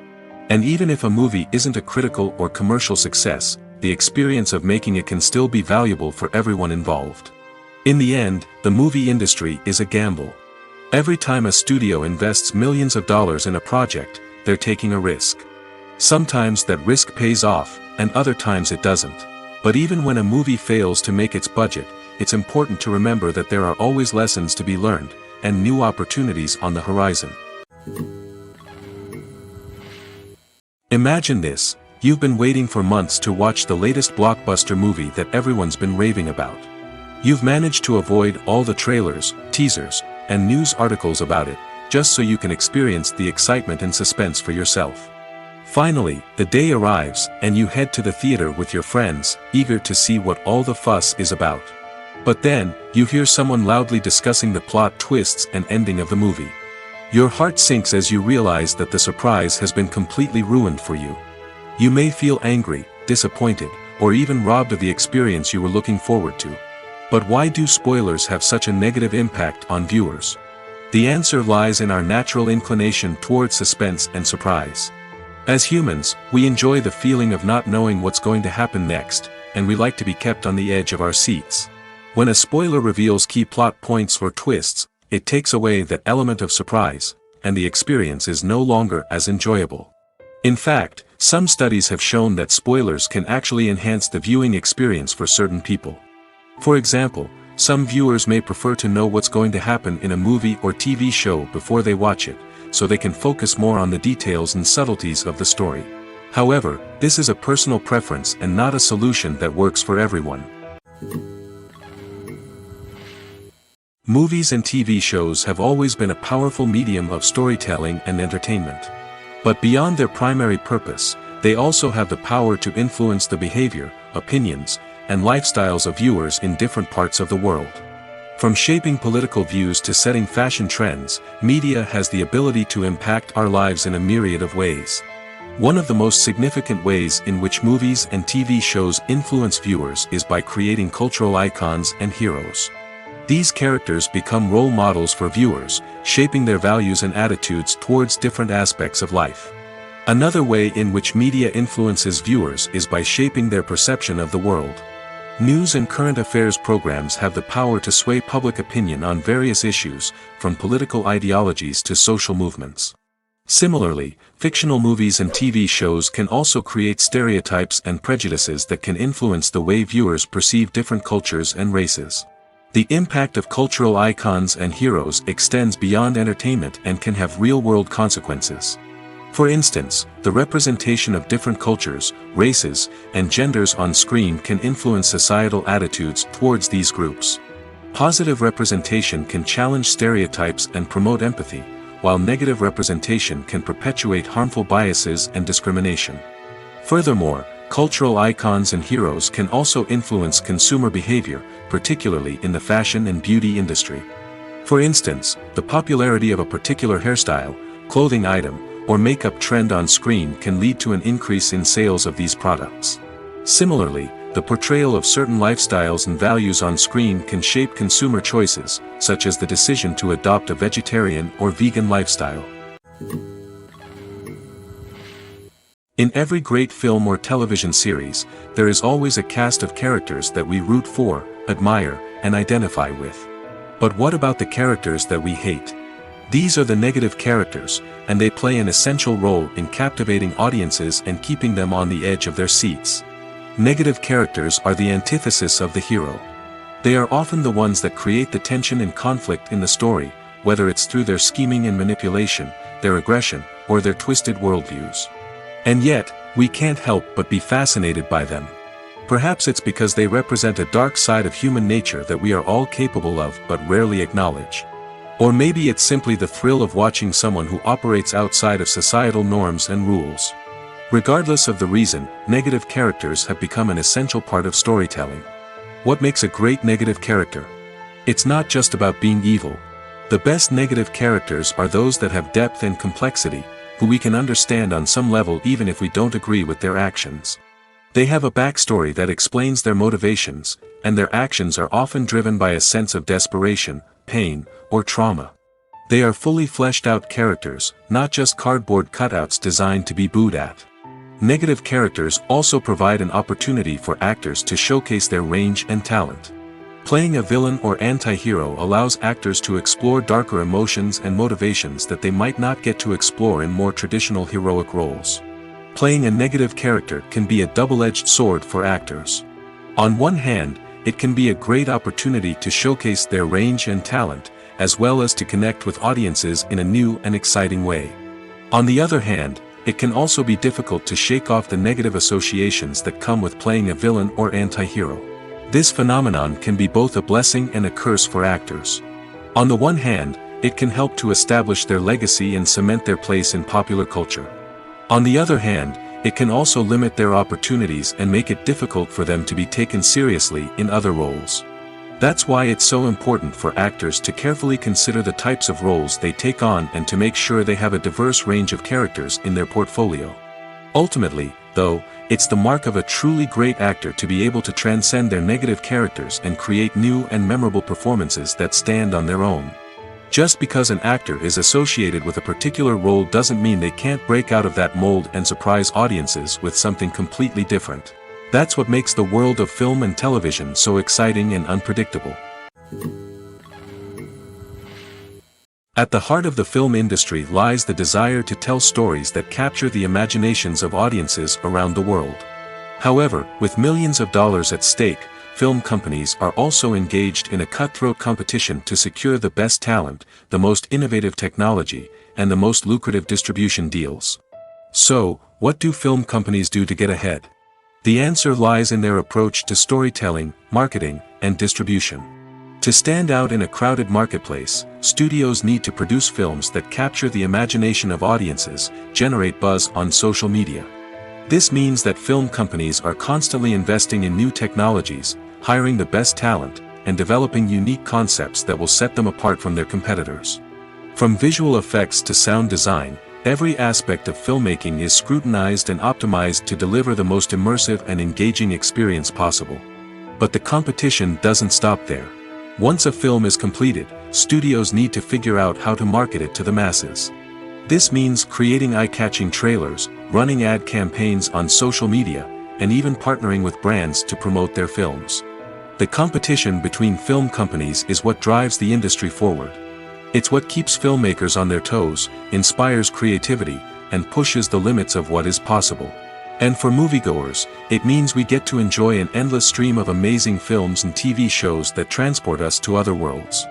And even if a movie isn't a critical or commercial success, the experience of making it can still be valuable for everyone involved. In the end, the movie industry is a gamble. Every time a studio invests millions of dollars in a project, they're taking a risk. Sometimes that risk pays off, and other times it doesn't. But even when a movie fails to make its budget, it's important to remember that there are always lessons to be learned, and new opportunities on the horizon. Imagine this: you've been waiting for months to watch the latest blockbuster movie that everyone's been raving about. You've managed to avoid all the trailers, teasers, and news articles about it, just so you can experience the excitement and suspense for yourself. Finally, the day arrives, and you head to the theater with your friends, eager to see what all the fuss is about. But then, you hear someone loudly discussing the plot twists and ending of the movie. Your heart sinks as you realize that the surprise has been completely ruined for you. You may feel angry, disappointed, or even robbed of the experience you were looking forward to. But why do spoilers have such a negative impact on viewers? The answer lies in our natural inclination towards suspense and surprise. As humans, we enjoy the feeling of not knowing what's going to happen next, and we like to be kept on the edge of our seats. When a spoiler reveals key plot points or twists, it takes away that element of surprise, and the experience is no longer as enjoyable. In fact, some studies have shown that spoilers can actually enhance the viewing experience for certain people. For example, some viewers may prefer to know what's going to happen in a movie or TV show before they watch it, so they can focus more on the details and subtleties of the story. However, this is a personal preference and not a solution that works for everyone. Movies and TV shows have always been a powerful medium of storytelling and entertainment. But beyond their primary purpose, they also have the power to influence the behavior, opinions, and lifestyles of viewers in different parts of the world. From shaping political views to setting fashion trends, media has the ability to impact our lives in a myriad of ways. One of the most significant ways in which movies and TV shows influence viewers is by creating cultural icons and heroes. These characters become role models for viewers, shaping their values and attitudes towards different aspects of life. Another way in which media influences viewers is by shaping their perception of the world. News and current affairs programs have the power to sway public opinion on various issues, from political ideologies to social movements. Similarly, fictional movies and TV shows can also create stereotypes and prejudices that can influence the way viewers perceive different cultures and races. The impact of cultural icons and heroes extends beyond entertainment and can have real-world consequences. For instance, the representation of different cultures, races, and genders on screen can influence societal attitudes towards these groups. Positive representation can challenge stereotypes and promote empathy, while negative representation can perpetuate harmful biases and discrimination. Furthermore, cultural icons and heroes can also influence consumer behavior, particularly in the fashion and beauty industry. For instance, the popularity of a particular hairstyle, clothing item, or makeup trend on screen can lead to an increase in sales of these products. Similarly, the portrayal of certain lifestyles and values on screen can shape consumer choices, such as the decision to adopt a vegetarian or vegan lifestyle. In every great film or television series, there is always a cast of characters that we root for, admire, and identify with. But what about the characters that we hate? These are the negative characters, and they play an essential role in captivating audiences and keeping them on the edge of their seats. Negative characters are the antithesis of the hero. They are often the ones that create the tension and conflict in the story, whether it's through their scheming and manipulation, their aggression, or their twisted worldviews. And yet, we can't help but be fascinated by them. Perhaps it's because they represent a dark side of human nature that we are all capable of but rarely acknowledge. Or maybe it's simply the thrill of watching someone who operates outside of societal norms and rules. Regardless of the reason, negative characters have become an essential part of storytelling. What makes a great negative character? It's not just about being evil. The best negative characters are those that have depth and complexity, who we can understand on some level even if we don't agree with their actions. They have a backstory that explains their motivations, and their actions are often driven by a sense of desperation, pain, or trauma. They are fully fleshed out characters, not just cardboard cutouts designed to be booed at. Negative characters also provide an opportunity for actors to showcase their range and talent. Playing a villain or anti-hero allows actors to explore darker emotions and motivations that they might not get to explore in more traditional heroic roles. Playing a negative character can be a double-edged sword for actors. On one hand, it can be a great opportunity to showcase their range and talent, as well as to connect with audiences in a new and exciting way. On the other hand, it can also be difficult to shake off the negative associations that come with playing a villain or anti-hero. This phenomenon can be both a blessing and a curse for actors. On the one hand, it can help to establish their legacy and cement their place in popular culture. On the other hand, it can also limit their opportunities and make it difficult for them to be taken seriously in other roles. That's why it's so important for actors to carefully consider the types of roles they take on and to make sure they have a diverse range of characters in their portfolio. Ultimately, though, it's the mark of a truly great actor to be able to transcend their negative characters and create new and memorable performances that stand on their own. Just because an actor is associated with a particular role doesn't mean they can't break out of that mold and surprise audiences with something completely different. That's what makes the world of film and television so exciting and unpredictable. At the heart of the film industry lies the desire to tell stories that capture the imaginations of audiences around the world. However, with millions of dollars at stake, film companies are also engaged in a cutthroat competition to secure the best talent, the most innovative technology, and the most lucrative distribution deals. So, what do film companies do to get ahead? The answer lies in their approach to storytelling, marketing, and distribution. To stand out in a crowded marketplace, studios need to produce films that capture the imagination of audiences, generate buzz on social media. This means that film companies are constantly investing in new technologies, hiring the best talent, and developing unique concepts that will set them apart from their competitors. From visual effects to sound design, every aspect of filmmaking is scrutinized and optimized to deliver the most immersive and engaging experience possible. But the competition doesn't stop there. Once a film is completed, studios need to figure out how to market it to the masses. This means creating eye-catching trailers, running ad campaigns on social media, and even partnering with brands to promote their films. The competition between film companies is what drives the industry forward. It's what keeps filmmakers on their toes, inspires creativity, and pushes the limits of what is possible. And for moviegoers, it means we get to enjoy an endless stream of amazing films and TV shows that transport us to other worlds.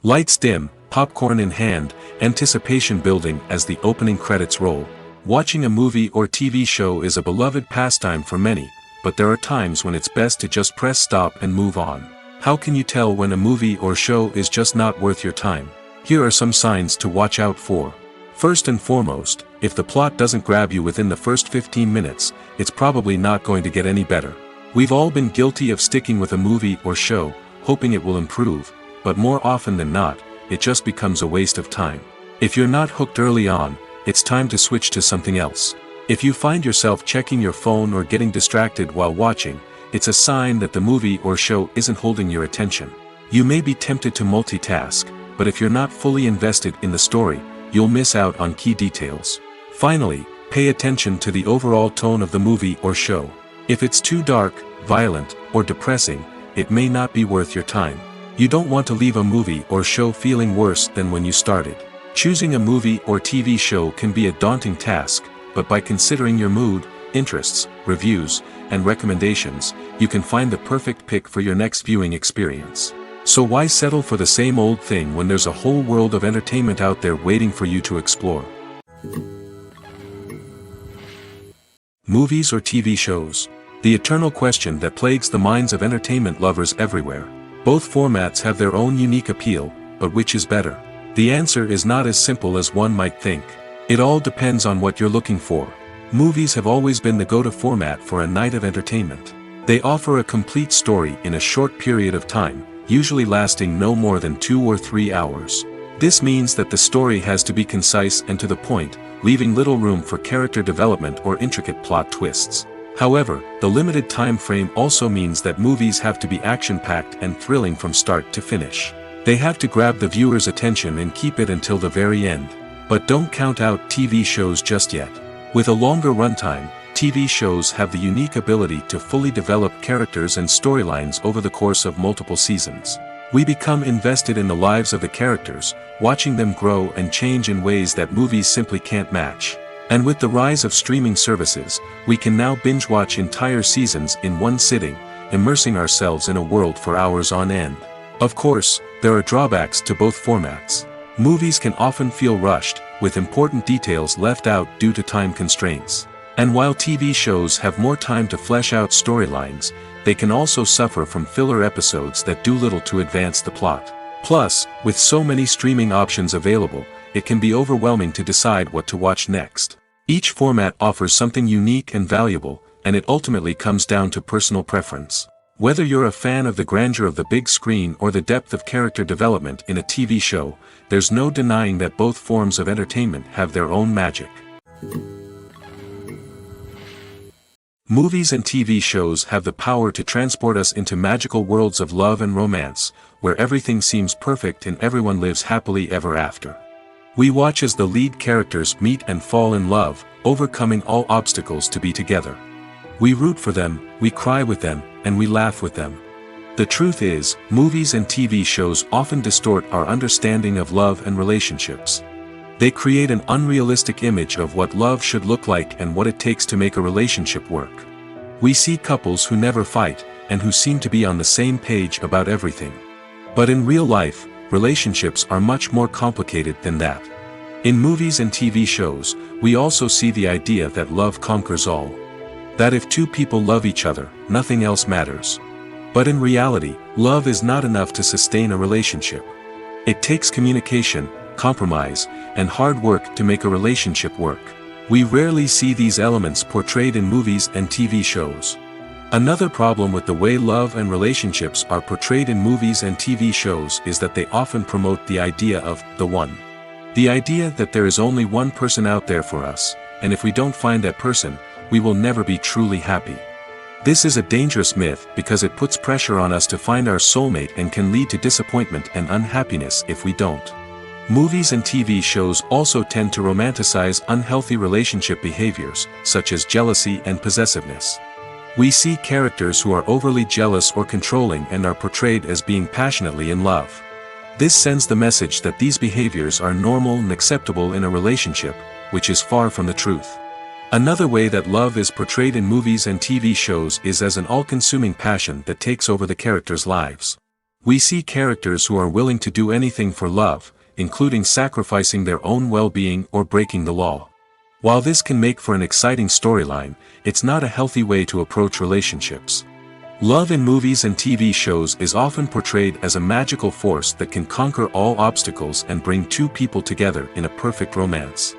Lights dim, popcorn in hand, anticipation building as the opening credits roll. Watching a movie or TV show is a beloved pastime for many, but there are times when it's best to just press stop and move on. How can you tell when a movie or show is just not worth your time? Here are some signs to watch out for. First and foremost, if the plot doesn't grab you within the first 15 minutes, it's probably not going to get any better. We've all been guilty of sticking with a movie or show, hoping it will improve, but more often than not, it just becomes a waste of time. If you're not hooked early on, it's time to switch to something else. If you find yourself checking your phone or getting distracted while watching, it's a sign that the movie or show isn't holding your attention. You may be tempted to multitask, but if you're not fully invested in the story, you'll miss out on key details. Finally, pay attention to the overall tone of the movie or show. If it's too dark, violent, or depressing, it may not be worth your time. You don't want to leave a movie or show feeling worse than when you started. Choosing a movie or TV show can be a daunting task, but by considering your mood, interests, reviews, and recommendations, you can find the perfect pick for your next viewing experience. So why settle for the same old thing when there's a whole world of entertainment out there waiting for you to explore? Movies or TV shows? The eternal question that plagues the minds of entertainment lovers everywhere. Both formats have their own unique appeal, but which is better? The answer is not as simple as one might think. It all depends on what you're looking for. Movies have always been the go-to format for a night of entertainment. They offer a complete story in a short period of time, usually lasting no more than 2 or 3 hours. This means that the story has to be concise and to the point, leaving little room for character development or intricate plot twists. However, the limited time frame also means that movies have to be action-packed and thrilling from start to finish. They have to grab the viewer's attention and keep it until the very end. But don't count out TV shows just yet. With a longer runtime, TV shows have the unique ability to fully develop characters and storylines over the course of multiple seasons. We become invested in the lives of the characters, watching them grow and change in ways that movies simply can't match. And with the rise of streaming services, we can now binge-watch entire seasons in one sitting, immersing ourselves in a world for hours on end. Of course, there are drawbacks to both formats. Movies can often feel rushed, with important details left out due to time constraints. And while TV shows have more time to flesh out storylines, they can also suffer from filler episodes that do little to advance the plot. Plus, with so many streaming options available, it can be overwhelming to decide what to watch next. Each format offers something unique and valuable, and it ultimately comes down to personal preference. Whether you're a fan of the grandeur of the big screen or the depth of character development in a TV show, there's no denying that both forms of entertainment have their own magic. Movies and TV shows have the power to transport us into magical worlds of love and romance, where everything seems perfect and everyone lives happily ever after. We watch as the lead characters meet and fall in love, overcoming all obstacles to be together. We root for them, we cry with them, and we laugh with them. The truth is, movies and TV shows often distort our understanding of love and relationships. They create an unrealistic image of what love should look like and what it takes to make a relationship work. We see couples who never fight, and who seem to be on the same page about everything. But in real life, relationships are much more complicated than that. In movies and TV shows, we also see the idea that love conquers all. That if two people love each other, nothing else matters. But in reality, love is not enough to sustain a relationship. It takes communication, compromise, and hard work to make a relationship work. We rarely see these elements portrayed in movies and TV shows. Another problem with the way love and relationships are portrayed in movies and TV shows is that they often promote the idea of the one. The idea that there is only one person out there for us, and if we don't find that person, we will never be truly happy. This is a dangerous myth because it puts pressure on us to find our soulmate and can lead to disappointment and unhappiness if we don't. Movies and TV shows also tend to romanticize unhealthy relationship behaviors, such as jealousy and possessiveness. We see characters who are overly jealous or controlling and are portrayed as being passionately in love. This sends the message that these behaviors are normal and acceptable in a relationship, which is far from the truth. Another way that love is portrayed in movies and TV shows is as an all-consuming passion that takes over the characters' lives. We see characters who are willing to do anything for love, including sacrificing their own well-being or breaking the law. While this can make for an exciting storyline, it's not a healthy way to approach relationships. Love in movies and TV shows is often portrayed as a magical force that can conquer all obstacles and bring two people together in a perfect romance.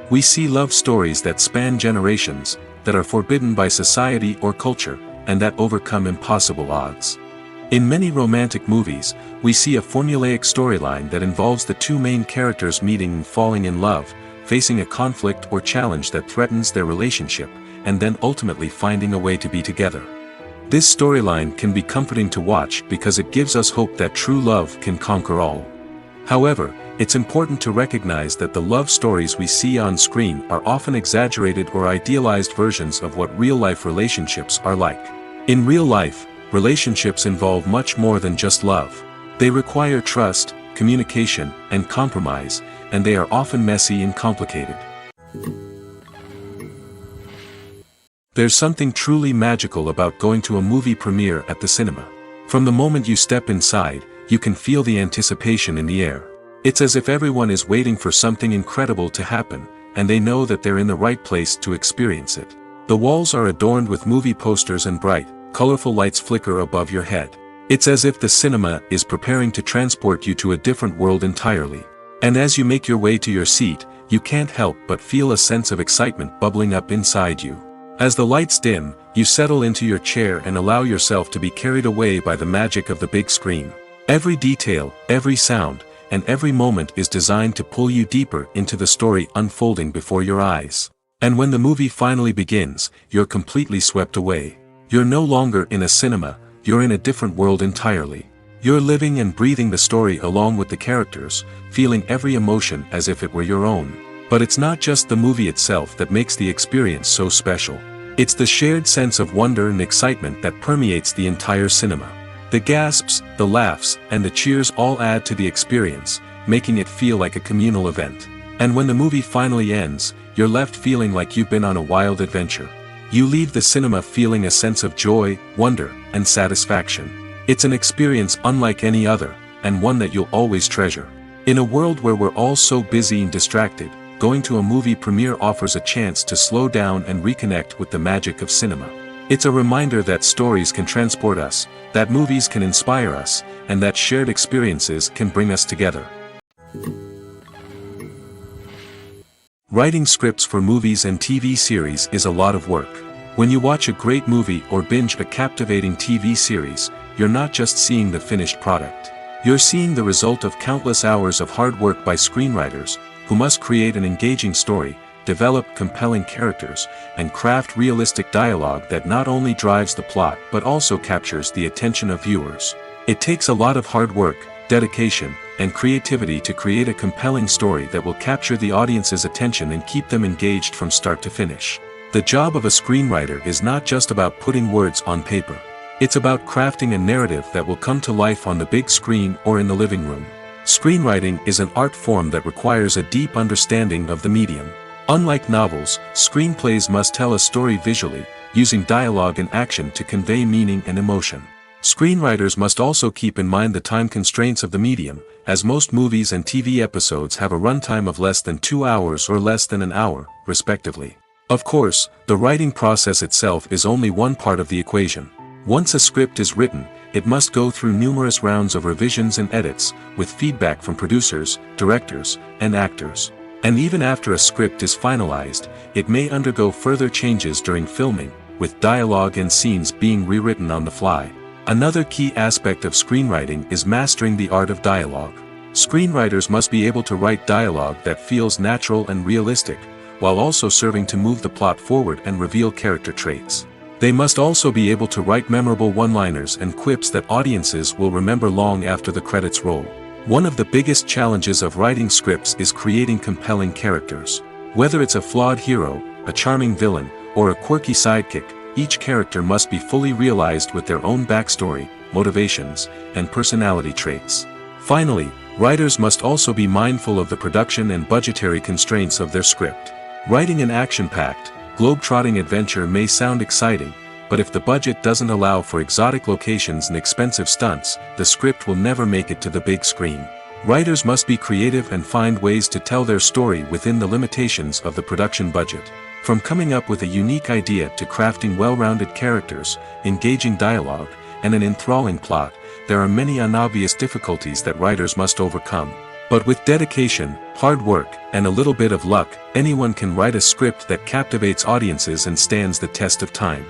We see love stories that span generations, that are forbidden by society or culture, and that overcome impossible odds. In many romantic movies, we see a formulaic storyline that involves the two main characters meeting and falling in love, facing a conflict or challenge that threatens their relationship, and then ultimately finding a way to be together. This storyline can be comforting to watch because it gives us hope that true love can conquer all. However, it's important to recognize that the love stories we see on screen are often exaggerated or idealized versions of what real-life relationships are like. In real life, relationships involve much more than just love. They require trust, communication, and compromise, and they are often messy and complicated. There's something truly magical about going to a movie premiere at the cinema. From the moment you step inside, you can feel the anticipation in the air. It's as if everyone is waiting for something incredible to happen, and they know that they're in the right place to experience it. The walls are adorned with movie posters and bright, colorful lights flicker above your head. It's as if the cinema is preparing to transport you to a different world entirely. And as you make your way to your seat, you can't help but feel a sense of excitement bubbling up inside you. As the lights dim, you settle into your chair and allow yourself to be carried away by the magic of the big screen. Every detail, every sound, and every moment is designed to pull you deeper into the story unfolding before your eyes. And when the movie finally begins, you're completely swept away. You're no longer in a cinema, you're in a different world entirely. You're living and breathing the story along with the characters, feeling every emotion as if it were your own. But it's not just the movie itself that makes the experience so special. It's the shared sense of wonder and excitement that permeates the entire cinema. The gasps, the laughs, and the cheers all add to the experience, making it feel like a communal event. And when the movie finally ends, you're left feeling like you've been on a wild adventure. You leave the cinema feeling a sense of joy, wonder, and satisfaction. It's an experience unlike any other, and one that you'll always treasure. In a world where we're all so busy and distracted, going to a movie premiere offers a chance to slow down and reconnect with the magic of cinema. It's a reminder that stories can transport us, that movies can inspire us, and that shared experiences can bring us together. Writing scripts for movies and TV series is a lot of work. When you watch a great movie or binge a captivating TV series, you're not just seeing the finished product. You're seeing the result of countless hours of hard work by screenwriters, who must create an engaging story, develop compelling characters, and craft realistic dialogue that not only drives the plot but also captures the attention of viewers. It takes a lot of hard work, dedication, and creativity to create a compelling story that will capture the audience's attention and keep them engaged from start to finish. The job of a screenwriter is not just about putting words on paper. It's about crafting a narrative that will come to life on the big screen or in the living room. Screenwriting is an art form that requires a deep understanding of the medium. Unlike novels, screenplays must tell a story visually, using dialogue and action to convey meaning and emotion. Screenwriters must also keep in mind the time constraints of the medium, as most movies and TV episodes have a runtime of less than 2 hours or less than an hour, respectively. Of course, the writing process itself is only one part of the equation. Once a script is written, it must go through numerous rounds of revisions and edits, with feedback from producers, directors, and actors. And even after a script is finalized, it may undergo further changes during filming, with dialogue and scenes being rewritten on the fly. Another key aspect of screenwriting is mastering the art of dialogue. Screenwriters must be able to write dialogue that feels natural and realistic, while also serving to move the plot forward and reveal character traits. They must also be able to write memorable one-liners and quips that audiences will remember long after the credits roll. One of the biggest challenges of writing scripts is creating compelling characters. Whether it's a flawed hero, a charming villain, or a quirky sidekick, each character must be fully realized with their own backstory, motivations, and personality traits. Finally, writers must also be mindful of the production and budgetary constraints of their script. Writing an action-packed, globe-trotting adventure may sound exciting, but if the budget doesn't allow for exotic locations and expensive stunts, the script will never make it to the big screen. Writers must be creative and find ways to tell their story within the limitations of the production budget. From coming up with a unique idea to crafting well-rounded characters, engaging dialogue, and an enthralling plot, there are many unobvious difficulties that writers must overcome. But with dedication, hard work, and a little bit of luck, anyone can write a script that captivates audiences and stands the test of time.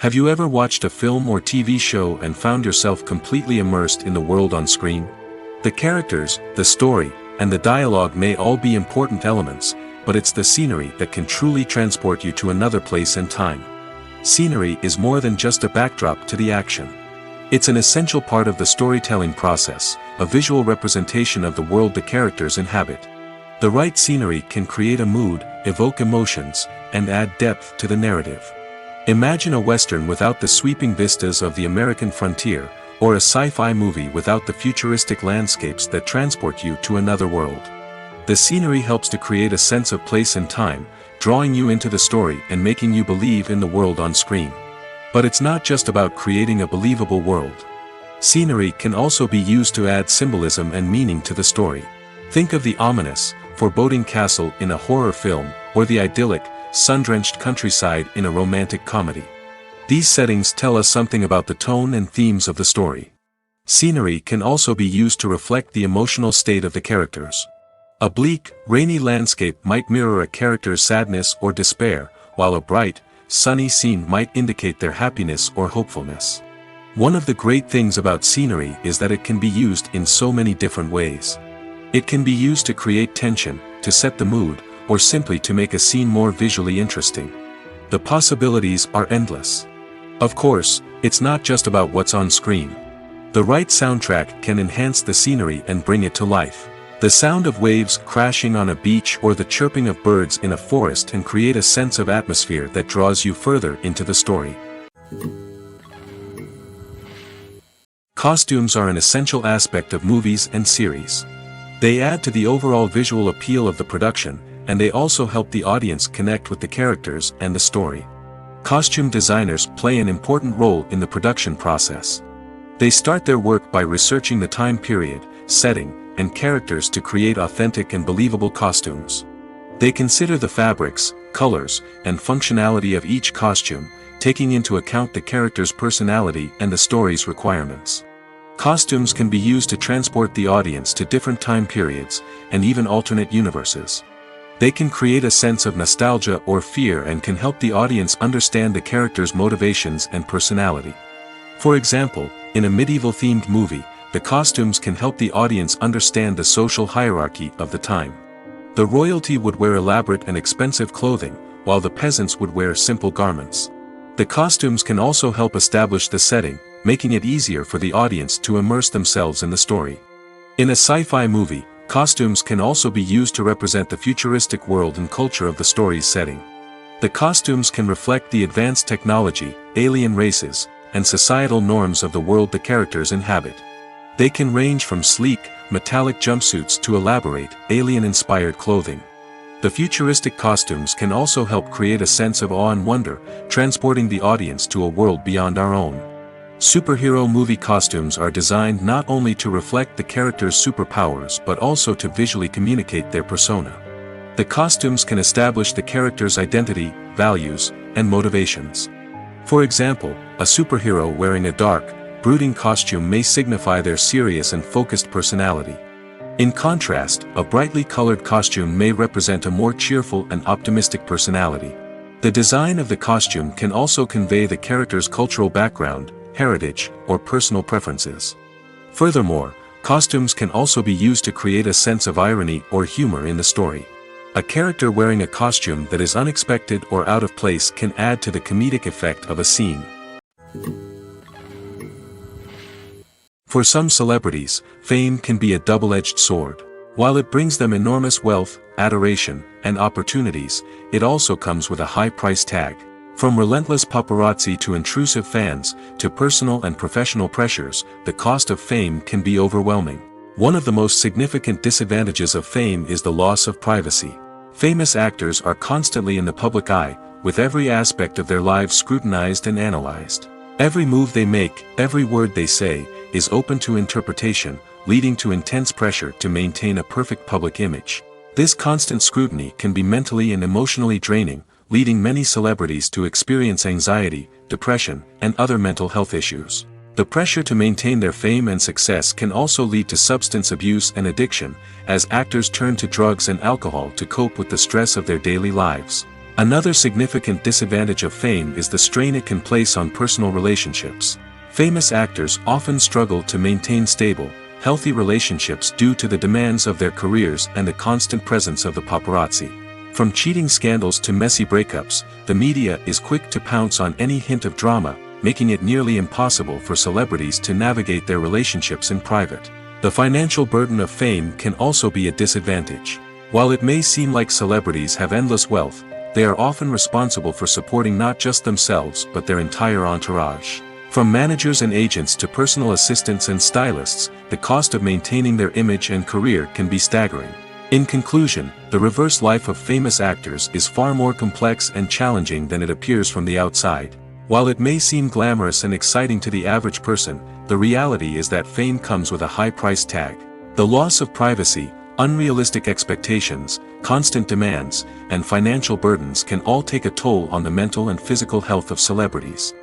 Have you ever watched a film or TV show and found yourself completely immersed in the world on screen? The characters, the story, and the dialogue may all be important elements, but it's the scenery that can truly transport you to another place and time. Scenery is more than just a backdrop to the action. It's an essential part of the storytelling process, a visual representation of the world the characters inhabit. The right scenery can create a mood, evoke emotions, and add depth to the narrative. Imagine a Western without the sweeping vistas of the American frontier, or a sci-fi movie without the futuristic landscapes that transport you to another world. The scenery helps to create a sense of place and time, drawing you into the story and making you believe in the world on screen. But it's not just about creating a believable world. Scenery can also be used to add symbolism and meaning to the story. Think of the ominous, foreboding castle in a horror film, or the idyllic, sun-drenched countryside in a romantic comedy. These settings tell us something about the tone and themes of the story. Scenery can also be used to reflect the emotional state of the characters. A bleak, rainy landscape might mirror a character's sadness or despair, while a bright, sunny scene might indicate their happiness or hopefulness. One of the great things about scenery is that it can be used in so many different ways. It can be used to create tension, to set the mood, or simply to make a scene more visually interesting. The possibilities are endless. Of course, it's not just about what's on screen. The right soundtrack can enhance the scenery and bring it to life. The sound of waves crashing on a beach or the chirping of birds in a forest can create a sense of atmosphere that draws you further into the story. Costumes are an essential aspect of movies and series. They add to the overall visual appeal of the production, and they also help the audience connect with the characters and the story. Costume designers play an important role in the production process. They start their work by researching the time period, setting, and characters to create authentic and believable costumes. They consider the fabrics, colors, and functionality of each costume, taking into account the character's personality and the story's requirements. Costumes can be used to transport the audience to different time periods, and even alternate universes. They can create a sense of nostalgia or fear and can help the audience understand the character's motivations and personality. For example, in a medieval-themed movie, the costumes can help the audience understand the social hierarchy of the time. The royalty would wear elaborate and expensive clothing, while the peasants would wear simple garments. The costumes can also help establish the setting, making it easier for the audience to immerse themselves in the story. In a sci-fi movie, costumes can also be used to represent the futuristic world and culture of the story's setting. The costumes can reflect the advanced technology, alien races, and societal norms of the world the characters inhabit. They can range from sleek, metallic jumpsuits to elaborate, alien-inspired clothing. The futuristic costumes can also help create a sense of awe and wonder, transporting the audience to a world beyond our own. Superhero movie costumes are designed not only to reflect the character's superpowers but also to visually communicate their persona. The costumes can establish the character's identity, values, and motivations. For example, a superhero wearing a dark, brooding costume may signify their serious and focused personality. In contrast, a brightly colored costume may represent a more cheerful and optimistic personality. The design of the costume can also convey the character's cultural background, heritage, or personal preferences. Furthermore, costumes can also be used to create a sense of irony or humor in the story. A character wearing a costume that is unexpected or out of place can add to the comedic effect of a scene. For some celebrities, fame can be a double-edged sword. While it brings them enormous wealth, adoration, and opportunities, it also comes with a high price tag. From relentless paparazzi to intrusive fans, to personal and professional pressures, the cost of fame can be overwhelming. One of the most significant disadvantages of fame is the loss of privacy. Famous actors are constantly in the public eye, with every aspect of their lives scrutinized and analyzed. Every move they make, every word they say, is open to interpretation, leading to intense pressure to maintain a perfect public image. This constant scrutiny can be mentally and emotionally draining, leading many celebrities to experience anxiety, depression, and other mental health issues. The pressure to maintain their fame and success can also lead to substance abuse and addiction, as actors turn to drugs and alcohol to cope with the stress of their daily lives. Another significant disadvantage of fame is the strain it can place on personal relationships. Famous actors often struggle to maintain stable, healthy relationships due to the demands of their careers and the constant presence of the paparazzi. From cheating scandals to messy breakups, the media is quick to pounce on any hint of drama, making it nearly impossible for celebrities to navigate their relationships in private. The financial burden of fame can also be a disadvantage. While it may seem like celebrities have endless wealth, they are often responsible for supporting not just themselves but their entire entourage. From managers and agents to personal assistants and stylists, the cost of maintaining their image and career can be staggering. In conclusion, the reverse life of famous actors is far more complex and challenging than it appears from the outside. While it may seem glamorous and exciting to the average person, the reality is that fame comes with a high price tag. The loss of privacy, unrealistic expectations, constant demands, and financial burdens can all take a toll on the mental and physical health of celebrities.